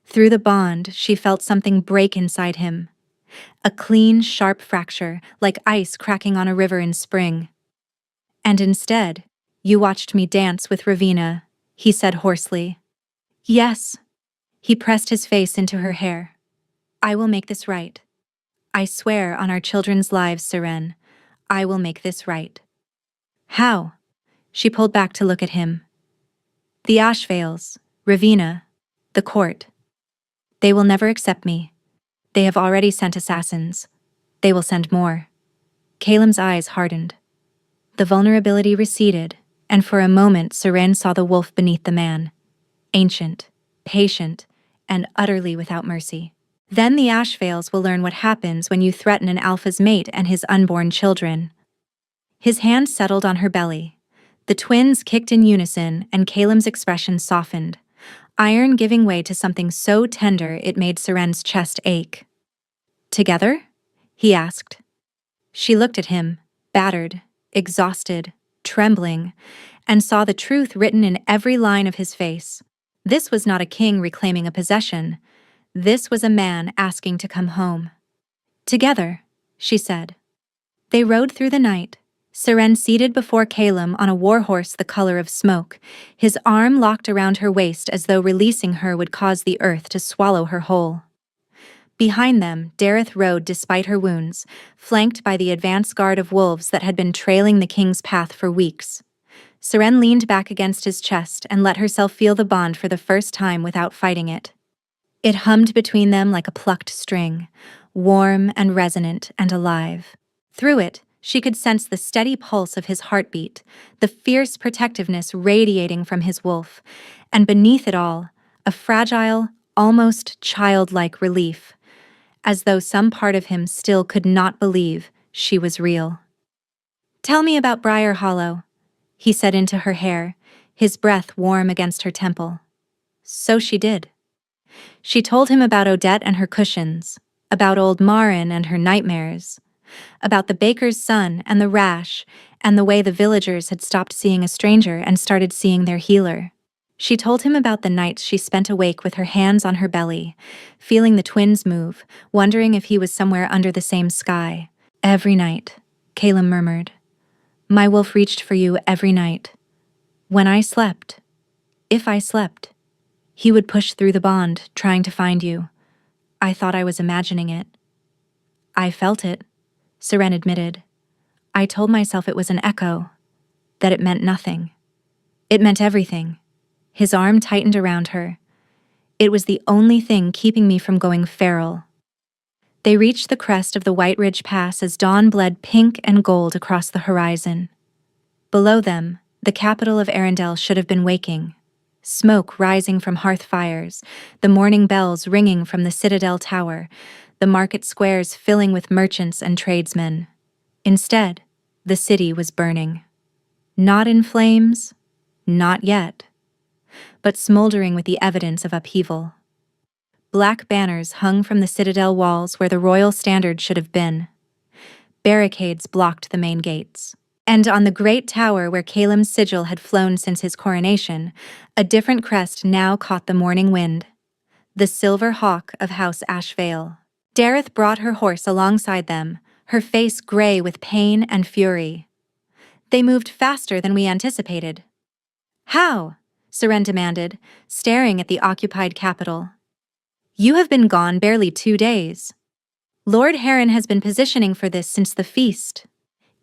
[SPEAKER 1] Through the bond, she felt something break inside him. A clean, sharp fracture, like ice cracking on a river in spring. "And instead, you watched me dance with Ravina," he said hoarsely. "Yes." He pressed his face into her hair. "I will make this right. I swear on our children's lives, Seren, I will make this right." "How?" She pulled back to look at him. The Ashvales, Ravina, the court. They will never accept me. They have already sent assassins. They will send more. Calem's eyes hardened. The vulnerability receded, and for a moment Seren saw the wolf beneath the man. Ancient, patient, and utterly without mercy. Then the Ashvales will learn what happens when you threaten an alpha's mate and his unborn children. His hand settled on her belly. The twins kicked in unison, and Calem's expression softened, iron giving way to something so tender it made Seren's chest ache. Together? He asked. She looked at him, battered, exhausted, trembling, and saw the truth written in every line of his face. This was not a king reclaiming a possession. This was a man asking to come home. Together, she said. They rode through the night, Seren seated before Calem on a warhorse the color of smoke, his arm locked around her waist as though releasing her would cause the earth to swallow her whole. Behind them, Dareth rode despite her wounds, flanked by the advance guard of wolves that had been trailing the king's path for weeks. Seren leaned back against his chest and let herself feel the bond for the first time without fighting it. It hummed between them like a plucked string, warm and resonant and alive. Through it, she could sense the steady pulse of his heartbeat, the fierce protectiveness radiating from his wolf, and beneath it all, a fragile, almost childlike relief, as though some part of him still could not believe she was real. "Tell me about Briar Hollow," he said into her hair, his breath warm against her temple. So she did. She told him about Odette and her cushions, about old Marin and her nightmares, about the baker's son and the rash, and the way the villagers had stopped seeing a stranger and started seeing their healer. She told him about the nights she spent awake with her hands on her belly, feeling the twins move, wondering if he was somewhere under the same sky. "Every night," Calem murmured. "My wolf reached for you every night. When I slept, if I slept, he would push through the bond, trying to find you. I thought I was imagining it." "I felt it," Seren admitted. "I told myself it was an echo, that it meant nothing. It meant everything." His arm tightened around her. "It was the only thing keeping me from going feral." They reached the crest of the White Ridge Pass as dawn bled pink and gold across the horizon. Below them, the capital of Arendelle should have been waking. Smoke rising from hearth fires, the morning bells ringing from the Citadel Tower, the market squares filling with merchants and tradesmen. Instead, the city was burning. Not in flames, not yet, but smoldering with the evidence of upheaval. Black banners hung from the citadel walls where the royal standard should have been. Barricades blocked the main gates. And on the great tower where Calem's sigil had flown since his coronation, a different crest now caught the morning wind. The silver hawk of House Ashvale. Dareth brought her horse alongside them, her face gray with pain and fury. "They moved faster than we anticipated." "How?" Seren demanded, staring at the occupied capital. "You have been gone barely 2 days. Lord Heron has been positioning for this since the feast."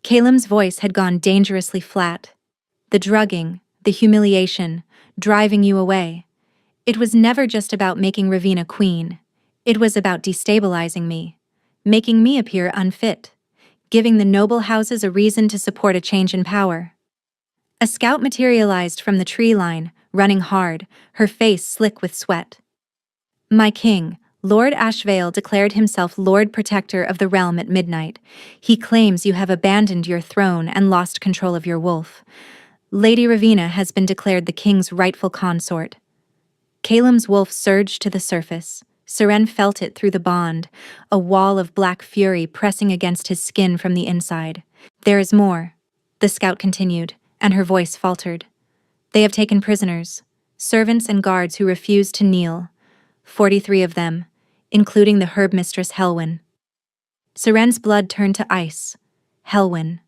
[SPEAKER 1] Calem's voice had gone dangerously flat. "The drugging, the humiliation, driving you away. It was never just about making Ravina queen. It was about destabilizing me, making me appear unfit, giving the noble houses a reason to support a change in power." A scout materialized from the tree line, running hard, her face slick with sweat. "My king, Lord Ashvale declared himself Lord Protector of the realm at midnight. He claims you have abandoned your throne and lost control of your wolf. Lady Ravina has been declared the king's rightful consort." Calem's wolf surged to the surface. Seren felt it through the bond, a wall of black fury pressing against his skin from the inside. "There is more," the scout continued, and her voice faltered. "They have taken prisoners, servants and guards who refused to kneel. 43 of them, including the herb mistress Helwyn." Seren's blood turned to ice. Helwyn,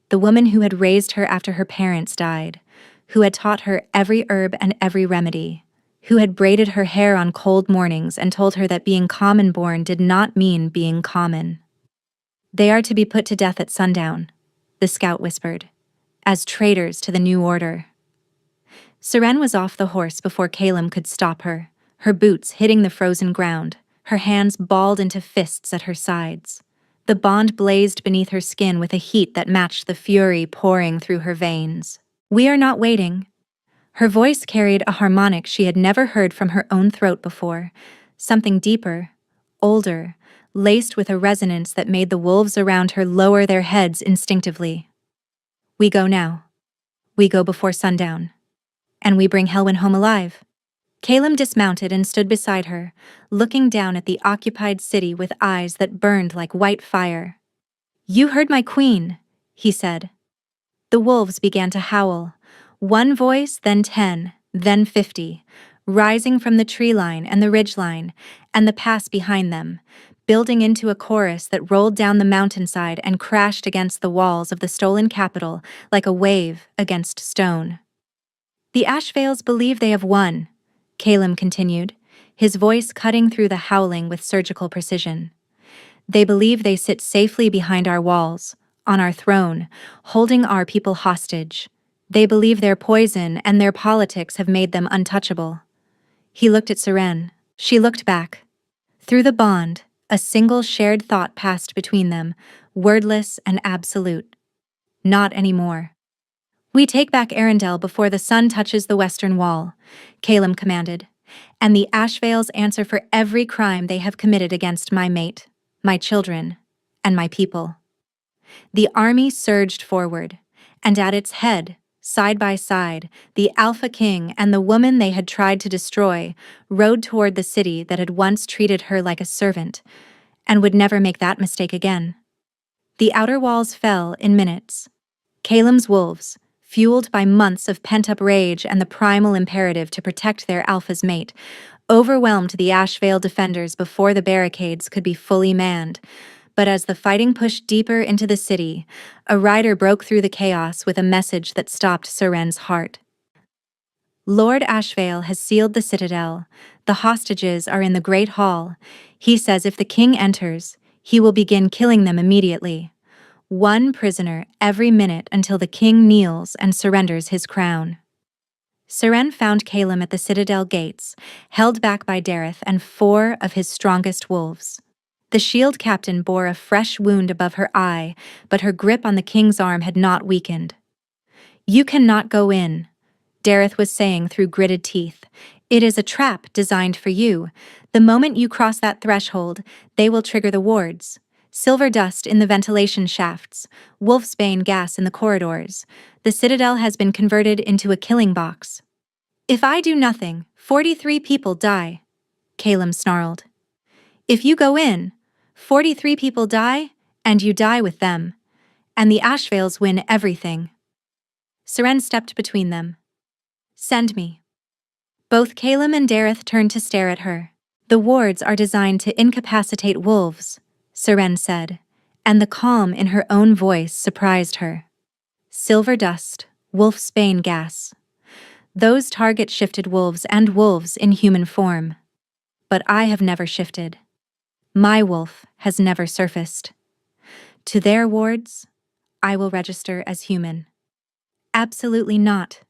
[SPEAKER 1] the woman who had raised her after her parents died, who had taught her every herb and every remedy, who had braided her hair on cold mornings and told her that being common-born did not mean being common. "They are to be put to death at sundown," the scout whispered, as traitors to the new order. Seren was off the horse before Calem could stop her, her boots hitting the frozen ground, her hands balled into fists at her sides. The bond blazed beneath her skin with a heat that matched the fury pouring through her veins. "We are not waiting." Her voice carried a harmonic she had never heard from her own throat before, something deeper, older, laced with a resonance that made the wolves around her lower their heads instinctively. "We go now. We go before sundown. And we bring Helwyn home alive." Calem dismounted and stood beside her, looking down at the occupied city with eyes that burned like white fire. "You heard my queen," he said. The wolves began to howl, one voice, then 10, then 50, rising from the tree line and the ridge line, and the pass behind them, building into a chorus that rolled down the mountainside and crashed against the walls of the stolen capital like a wave against stone. "The Ashvales believe they have won," Calem continued, his voice cutting through the howling with surgical precision. "They believe they sit safely behind our walls, on our throne, holding our people hostage. They believe their poison and their politics have made them untouchable." He looked at Seren. She looked back. Through the bond, a single shared thought passed between them, wordless and absolute. "Not anymore." "We take back Arendelle before the sun touches the western wall," Calem commanded, "and the Ashvales answer for every crime they have committed against my mate, my children, and my people." The army surged forward, and at its head, side by side, the Alpha King and the woman they had tried to destroy rode toward the city that had once treated her like a servant, and would never make that mistake again. The outer walls fell in minutes. Calem's wolves, fueled by months of pent-up rage and the primal imperative to protect their alpha's mate, overwhelmed the Ashvale defenders before the barricades could be fully manned. But as the fighting pushed deeper into the city, a rider broke through the chaos with a message that stopped Seren's heart. "Lord Ashvale has sealed the citadel. The hostages are in the Great Hall. He says if the king enters, he will begin killing them immediately. One prisoner every minute until the king kneels and surrenders his crown." Seren found Calem at the citadel gates, held back by Dareth and 4 of his strongest wolves. The shield captain bore a fresh wound above her eye, but her grip on the king's arm had not weakened. "You cannot go in," Dareth was saying through gritted teeth. "It is a trap designed for you. The moment you cross that threshold, they will trigger the wards. Silver dust in the ventilation shafts, wolfsbane gas in the corridors. The citadel has been converted into a killing box." "If I do nothing, 43 people die," Calem snarled. "If you go in, 43 people die, and you die with them. And the Ashvales win everything." Seren stepped between them. "Send me." Both Calem and Dareth turned to stare at her. "The wards are designed to incapacitate wolves," Seren said, and the calm in her own voice surprised her. "Silver dust, wolfsbane gas. Those target shifted wolves and wolves in human form. But I have never shifted. My wolf has never surfaced. To their wards, I will register as human." "Absolutely not,"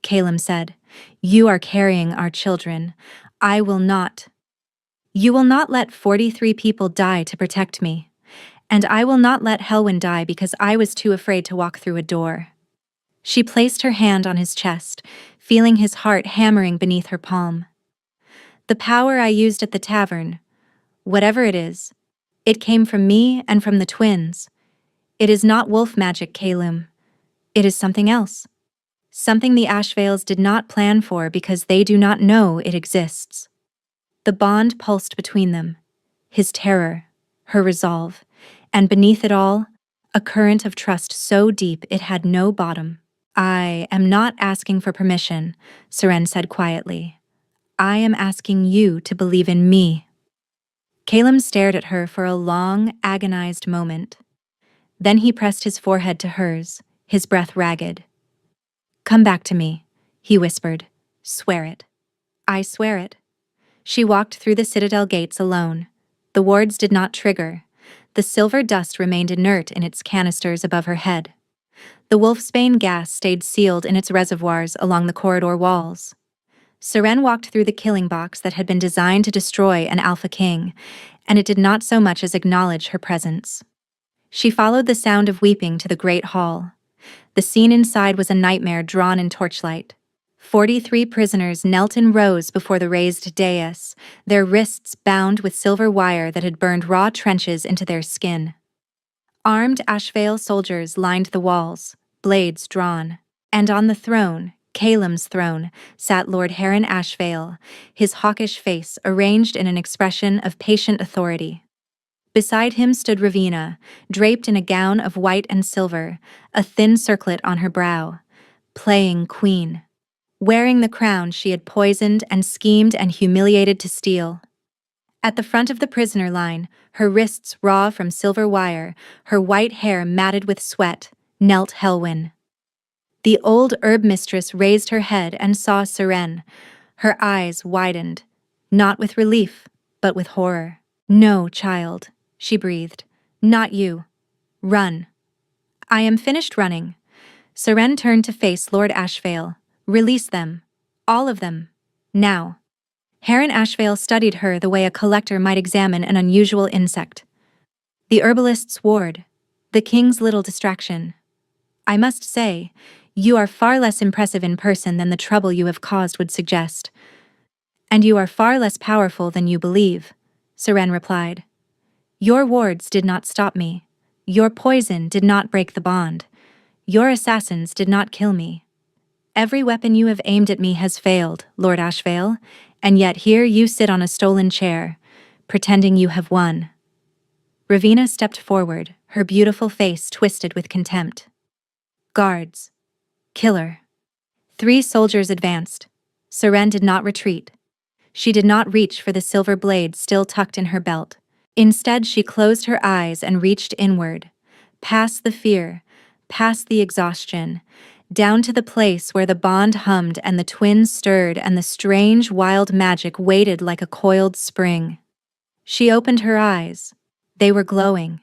[SPEAKER 1] Calem said. "You are carrying our children. I will not. You will not let 43 people die to protect me. And I will not let Helwyn die because I was too afraid to walk through a door." She placed her hand on his chest, feeling his heart hammering beneath her palm. "The power I used at the tavern, whatever it is, it came from me and from the twins. It is not wolf magic, Calem. It is something else. Something the Ashvales did not plan for because they do not know it exists." The bond pulsed between them, his terror, her resolve, and beneath it all, a current of trust so deep it had no bottom. "I am not asking for permission," Seren said quietly. "I am asking you to believe in me." Calem stared at her for a long, agonized moment. Then he pressed his forehead to hers, his breath ragged. "Come back to me," he whispered. "Swear it." "I swear it." She walked through the citadel gates alone. The wards did not trigger. The silver dust remained inert in its canisters above her head. The wolfsbane gas stayed sealed in its reservoirs along the corridor walls. Seren walked through the killing box that had been designed to destroy an Alpha King, and it did not so much as acknowledge her presence. She followed the sound of weeping to the great hall. The scene inside was a nightmare drawn in torchlight. 43 prisoners knelt in rows before the raised dais, their wrists bound with silver wire that had burned raw trenches into their skin. Armed Ashvale soldiers lined the walls, blades drawn. And on the throne, Caelim's throne, sat Lord Heron Ashvale, his hawkish face arranged in an expression of patient authority. Beside him stood Ravenna, draped in a gown of white and silver, a thin circlet on her brow, playing queen, wearing the crown she had poisoned and schemed and humiliated to steal. At the front of the prisoner line, her wrists raw from silver wire, her white hair matted with sweat, knelt Helwyn. The old herb mistress raised her head and saw Seren. Her eyes widened, not with relief, but with horror. "No, child," she breathed. "Not you. Run." "I am finished running." Seren turned to face Lord Ashvale. "Release them. All of them. Now." Heron Ashvale studied her the way a collector might examine an unusual insect. The herbalist's ward. The king's little distraction. "I must say, you are far less impressive in person than the trouble you have caused would suggest. And you are far less powerful than you believe," Seren replied. "Your wards did not stop me. Your poison did not break the bond. Your assassins did not kill me. Every weapon you have aimed at me has failed, Lord Ashvale, and yet here you sit on a stolen chair, pretending you have won." Ravenna stepped forward, her beautiful face twisted with contempt. "Guards. Killer." 3 soldiers advanced. Seren did not retreat. She did not reach for the silver blade still tucked in her belt. Instead, she closed her eyes and reached inward, past the fear, past the exhaustion, down to the place where the bond hummed and the twins stirred and the strange, wild magic waited like a coiled spring. She opened her eyes. They were glowing.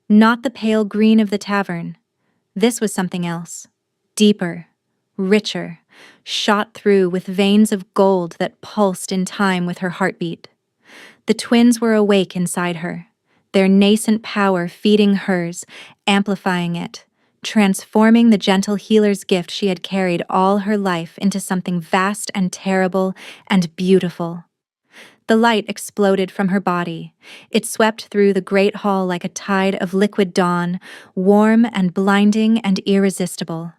[SPEAKER 1] Not the pale green of the tavern. This was something else. Deeper, richer, shot through with veins of gold that pulsed in time with her heartbeat. The twins were awake inside her, their nascent power feeding hers, amplifying it, transforming the gentle healer's gift she had carried all her life into something vast and terrible and beautiful. The light exploded from her body. It swept through the great hall like a tide of liquid dawn, warm and blinding and irresistible.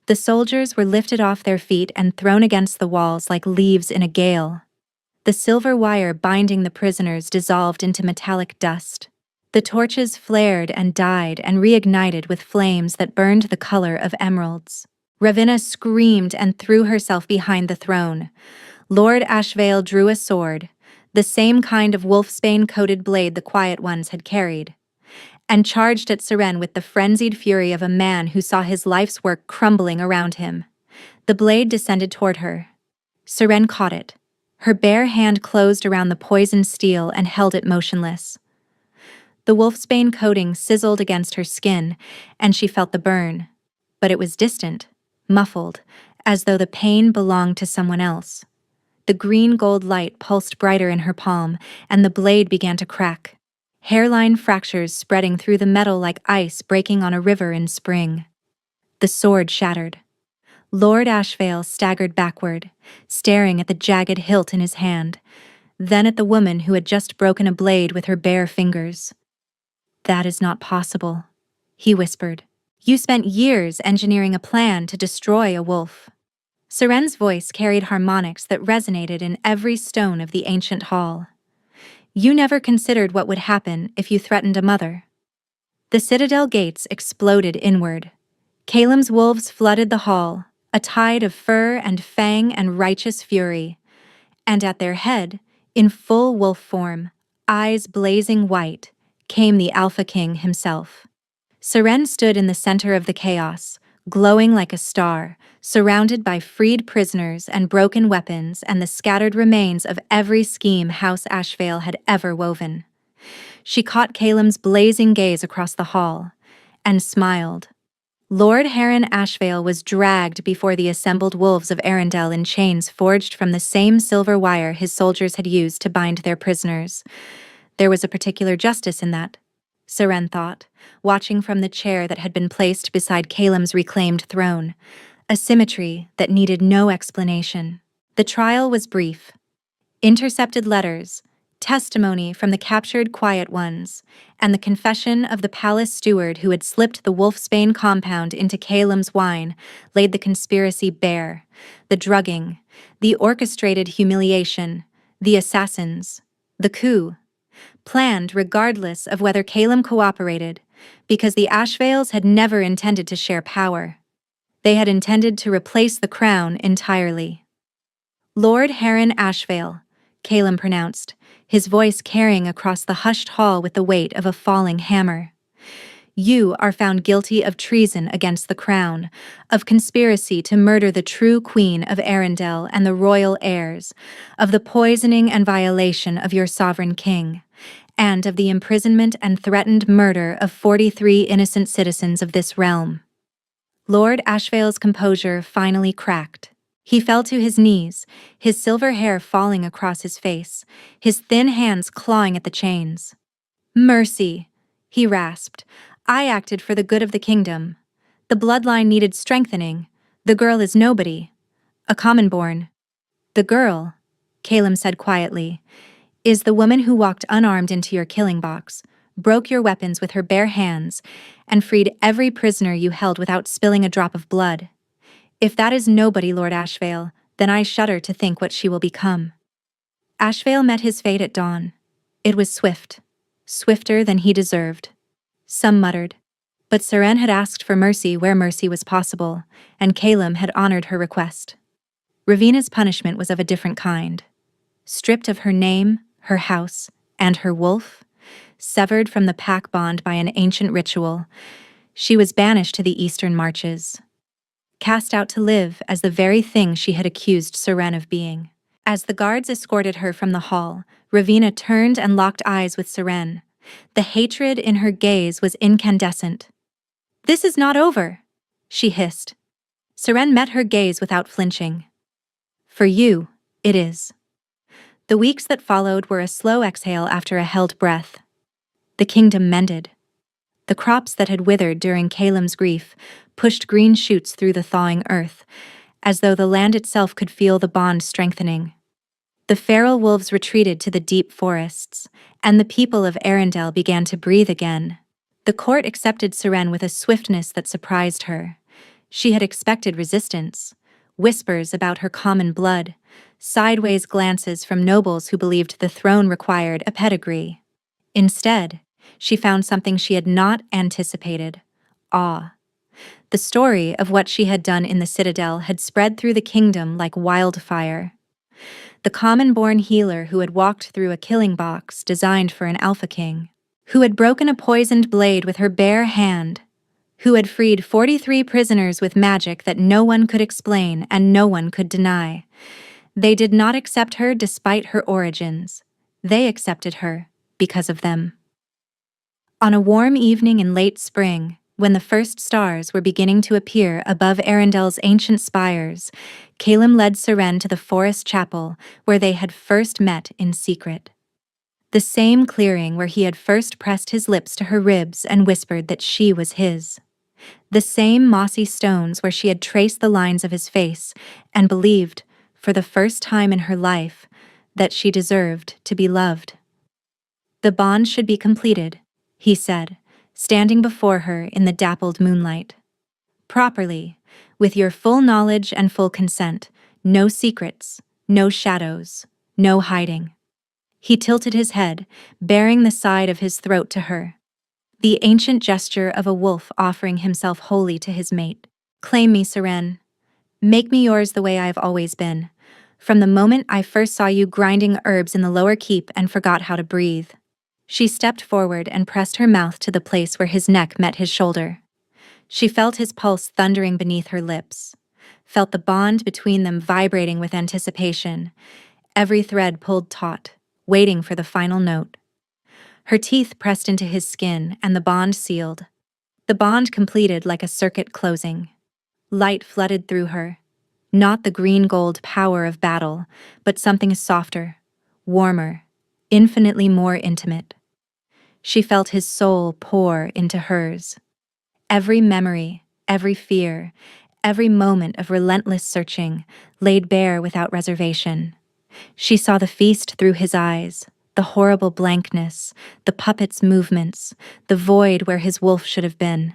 [SPEAKER 1] The soldiers were lifted off their feet and thrown against the walls like leaves in a gale. The silver wire binding the prisoners dissolved into metallic dust. The torches flared and died and reignited with flames that burned the color of emeralds. Ravenna screamed and threw herself behind the throne. Lord Ashvale drew a sword, the same kind of wolfsbane-coated blade the Quiet Ones had carried, and charged at Seren with the frenzied fury of a man who saw his life's work crumbling around him. The blade descended toward her. Seren caught it. Her bare hand closed around the poisoned steel and held it motionless. The wolfsbane coating sizzled against her skin, and she felt the burn. But it was distant, muffled, as though the pain belonged to someone else. The green-gold light pulsed brighter in her palm, and the blade began to crack. Hairline fractures spreading through the metal like ice breaking on a river in spring. The sword shattered. Lord Ashvale staggered backward, staring at the jagged hilt in his hand, then at the woman who had just broken a blade with her bare fingers. "That is not possible," he whispered. "You spent years engineering a plan to destroy a wolf." Seren's voice carried harmonics that resonated in every stone of the ancient hall. "You never considered what would happen if you threatened a mother." The citadel gates exploded inward. Caelim's wolves flooded the hall, a tide of fur and fang and righteous fury. And at their head, in full wolf form, eyes blazing white, came the Alpha King himself. Seren stood in the center of the chaos, glowing like a star, surrounded by freed prisoners and broken weapons and the scattered remains of every scheme House Ashvale had ever woven. She caught Caelim's blazing gaze across the hall, and smiled. Lord Heron Ashvale was dragged before the assembled wolves of Arundel in chains forged from the same silver wire his soldiers had used to bind their prisoners. There was a particular justice in that, Seren thought, watching from the chair that had been placed beside Calem's reclaimed throne, a symmetry that needed no explanation. The trial was brief. Intercepted letters, testimony from the captured Quiet Ones, and the confession of the palace steward who had slipped the Wolfsbane compound into Calem's wine laid the conspiracy bare. The drugging, the orchestrated humiliation, the assassins, the coup. Planned regardless of whether Calem cooperated, because the Ashvales had never intended to share power. They had intended to replace the crown entirely. Lord Heron Ashvale, Calem pronounced, his voice carrying across the hushed hall with the weight of a falling hammer. You are found guilty of treason against the crown, of conspiracy to murder the true queen of Arundel and the royal heirs, of the poisoning and violation of your sovereign king, and of the imprisonment and threatened murder of 43 innocent citizens of this realm. Lord Ashvale's composure finally cracked. He fell to his knees, his silver hair falling across his face, his thin hands clawing at the chains. Mercy, he rasped. I acted for the good of the kingdom. The bloodline needed strengthening. The girl is nobody. A common-born. The girl, Calem said quietly, is the woman who walked unarmed into your killing box, broke your weapons with her bare hands, and freed every prisoner you held without spilling a drop of blood. If that is nobody, Lord Ashvale, then I shudder to think what she will become. Ashvale met his fate at dawn. It was swift, swifter than he deserved. Some muttered. But Seren had asked for mercy where mercy was possible, and Calem had honored her request. Ravena's punishment was of a different kind. Stripped of her name, her house, and her wolf, severed from the pack bond by an ancient ritual, she was banished to the eastern marches. Cast out to live as the very thing she had accused Seren of being. As the guards escorted her from the hall, Ravena turned and locked eyes with Seren. The hatred in her gaze was incandescent. "This is not over," she hissed. Seren met her gaze without flinching. "For you, it is." The weeks that followed were a slow exhale after a held breath. The kingdom mended. The crops that had withered during Calem's grief pushed green shoots through the thawing earth, as though the land itself could feel the bond strengthening. The feral wolves retreated to the deep forests, and the people of Arundel began to breathe again. The court accepted Seren with a swiftness that surprised her. She had expected resistance, whispers about her common blood, sideways glances from nobles who believed the throne required a pedigree. Instead, she found something she had not anticipated: awe. The story of what she had done in the Citadel had spread through the kingdom like wildfire. The common-born healer who had walked through a killing box designed for an Alpha King, who had broken a poisoned blade with her bare hand, who had freed 43 prisoners with magic that no one could explain and no one could deny. They did not accept her despite her origins. They accepted her because of them. On a warm evening in late spring, when the first stars were beginning to appear above Arendel's ancient spires, Calem led Seren to the forest chapel where they had first met in secret. The same clearing where he had first pressed his lips to her ribs and whispered that she was his. The same mossy stones where she had traced the lines of his face and believed, for the first time in her life, that she deserved to be loved. The bond should be completed, he said, standing before her in the dappled moonlight. Properly, with your full knowledge and full consent, no secrets, no shadows, no hiding. He tilted his head, baring the side of his throat to her. The ancient gesture of a wolf offering himself wholly to his mate. Claim me, Seren. Make me yours the way I have always been, from the moment I first saw you grinding herbs in the lower keep and forgot how to breathe. She stepped forward and pressed her mouth to the place where his neck met his shoulder. She felt his pulse thundering beneath her lips, felt the bond between them vibrating with anticipation, every thread pulled taut, waiting for the final note. Her teeth pressed into his skin and the bond sealed. The bond completed like a circuit closing. Light flooded through her. Not the green-gold power of battle, but something softer, warmer, infinitely more intimate. She felt his soul pour into hers. Every memory, every fear, every moment of relentless searching laid bare without reservation. She saw the feast through his eyes, the horrible blankness, the puppet's movements, the void where his wolf should have been.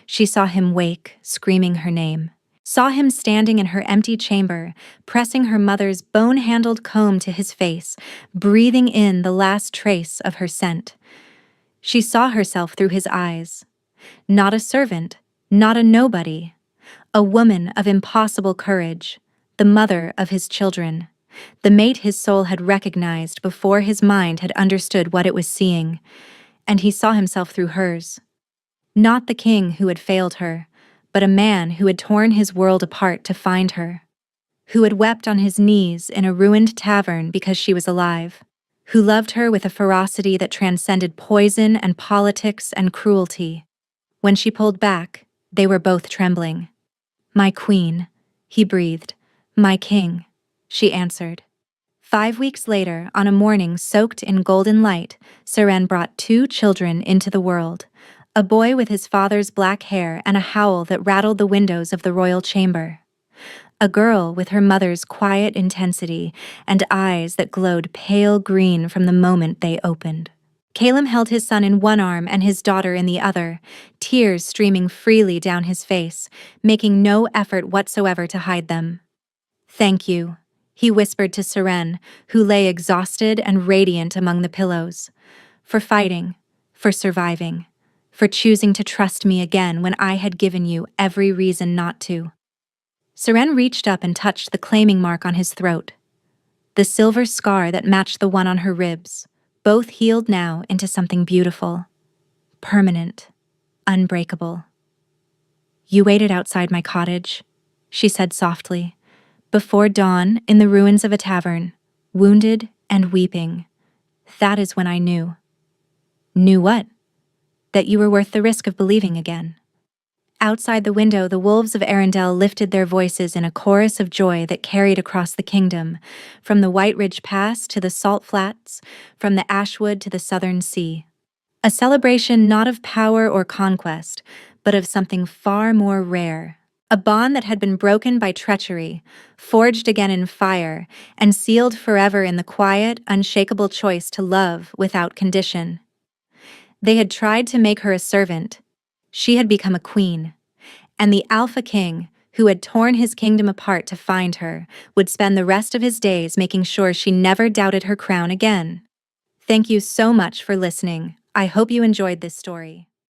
[SPEAKER 1] She saw him wake, screaming her name. Saw him standing in her empty chamber, pressing her mother's bone-handled comb to his face, breathing in the last trace of her scent. She saw herself through his eyes. Not a servant, not a nobody. A woman of impossible courage, the mother of his children. The mate his soul had recognized before his mind had understood what it was seeing, and he saw himself through hers. Not the king who had failed her, but a man who had torn his world apart to find her, who had wept on his knees in a ruined tavern because she was alive, who loved her with a ferocity that transcended poison and politics and cruelty. When she pulled back, they were both trembling. "My queen," he breathed. "My king," she answered. 5 weeks later, on a morning soaked in golden light, Seren brought 2 children into the world, a boy with his father's black hair and a howl that rattled the windows of the royal chamber, a girl with her mother's quiet intensity and eyes that glowed pale green from the moment they opened. Caleb held his son in one arm and his daughter in the other, tears streaming freely down his face, making no effort whatsoever to hide them. "Thank you," he whispered to Seren, who lay exhausted and radiant among the pillows, "for fighting, for surviving, for choosing to trust me again when I had given you every reason not to." Seren reached up and touched the claiming mark on his throat, the silver scar that matched the one on her ribs, both healed now into something beautiful, permanent, unbreakable. "You waited outside my cottage," she said softly. "Before dawn, in the ruins of a tavern, wounded and weeping. That is when I knew." "Knew what?" "That you were worth the risk of believing again." Outside the window, the wolves of Arendelle lifted their voices in a chorus of joy that carried across the kingdom, from the White Ridge Pass to the Salt Flats, from the Ashwood to the Southern Sea. A celebration not of power or conquest, but of something far more rare. A bond that had been broken by treachery, forged again in fire, and sealed forever in the quiet, unshakable choice to love without condition. They had tried to make her a servant. She had become a queen. And the Alpha King, who had torn his kingdom apart to find her, would spend the rest of his days making sure she never doubted her crown again. Thank you so much for listening. I hope you enjoyed this story.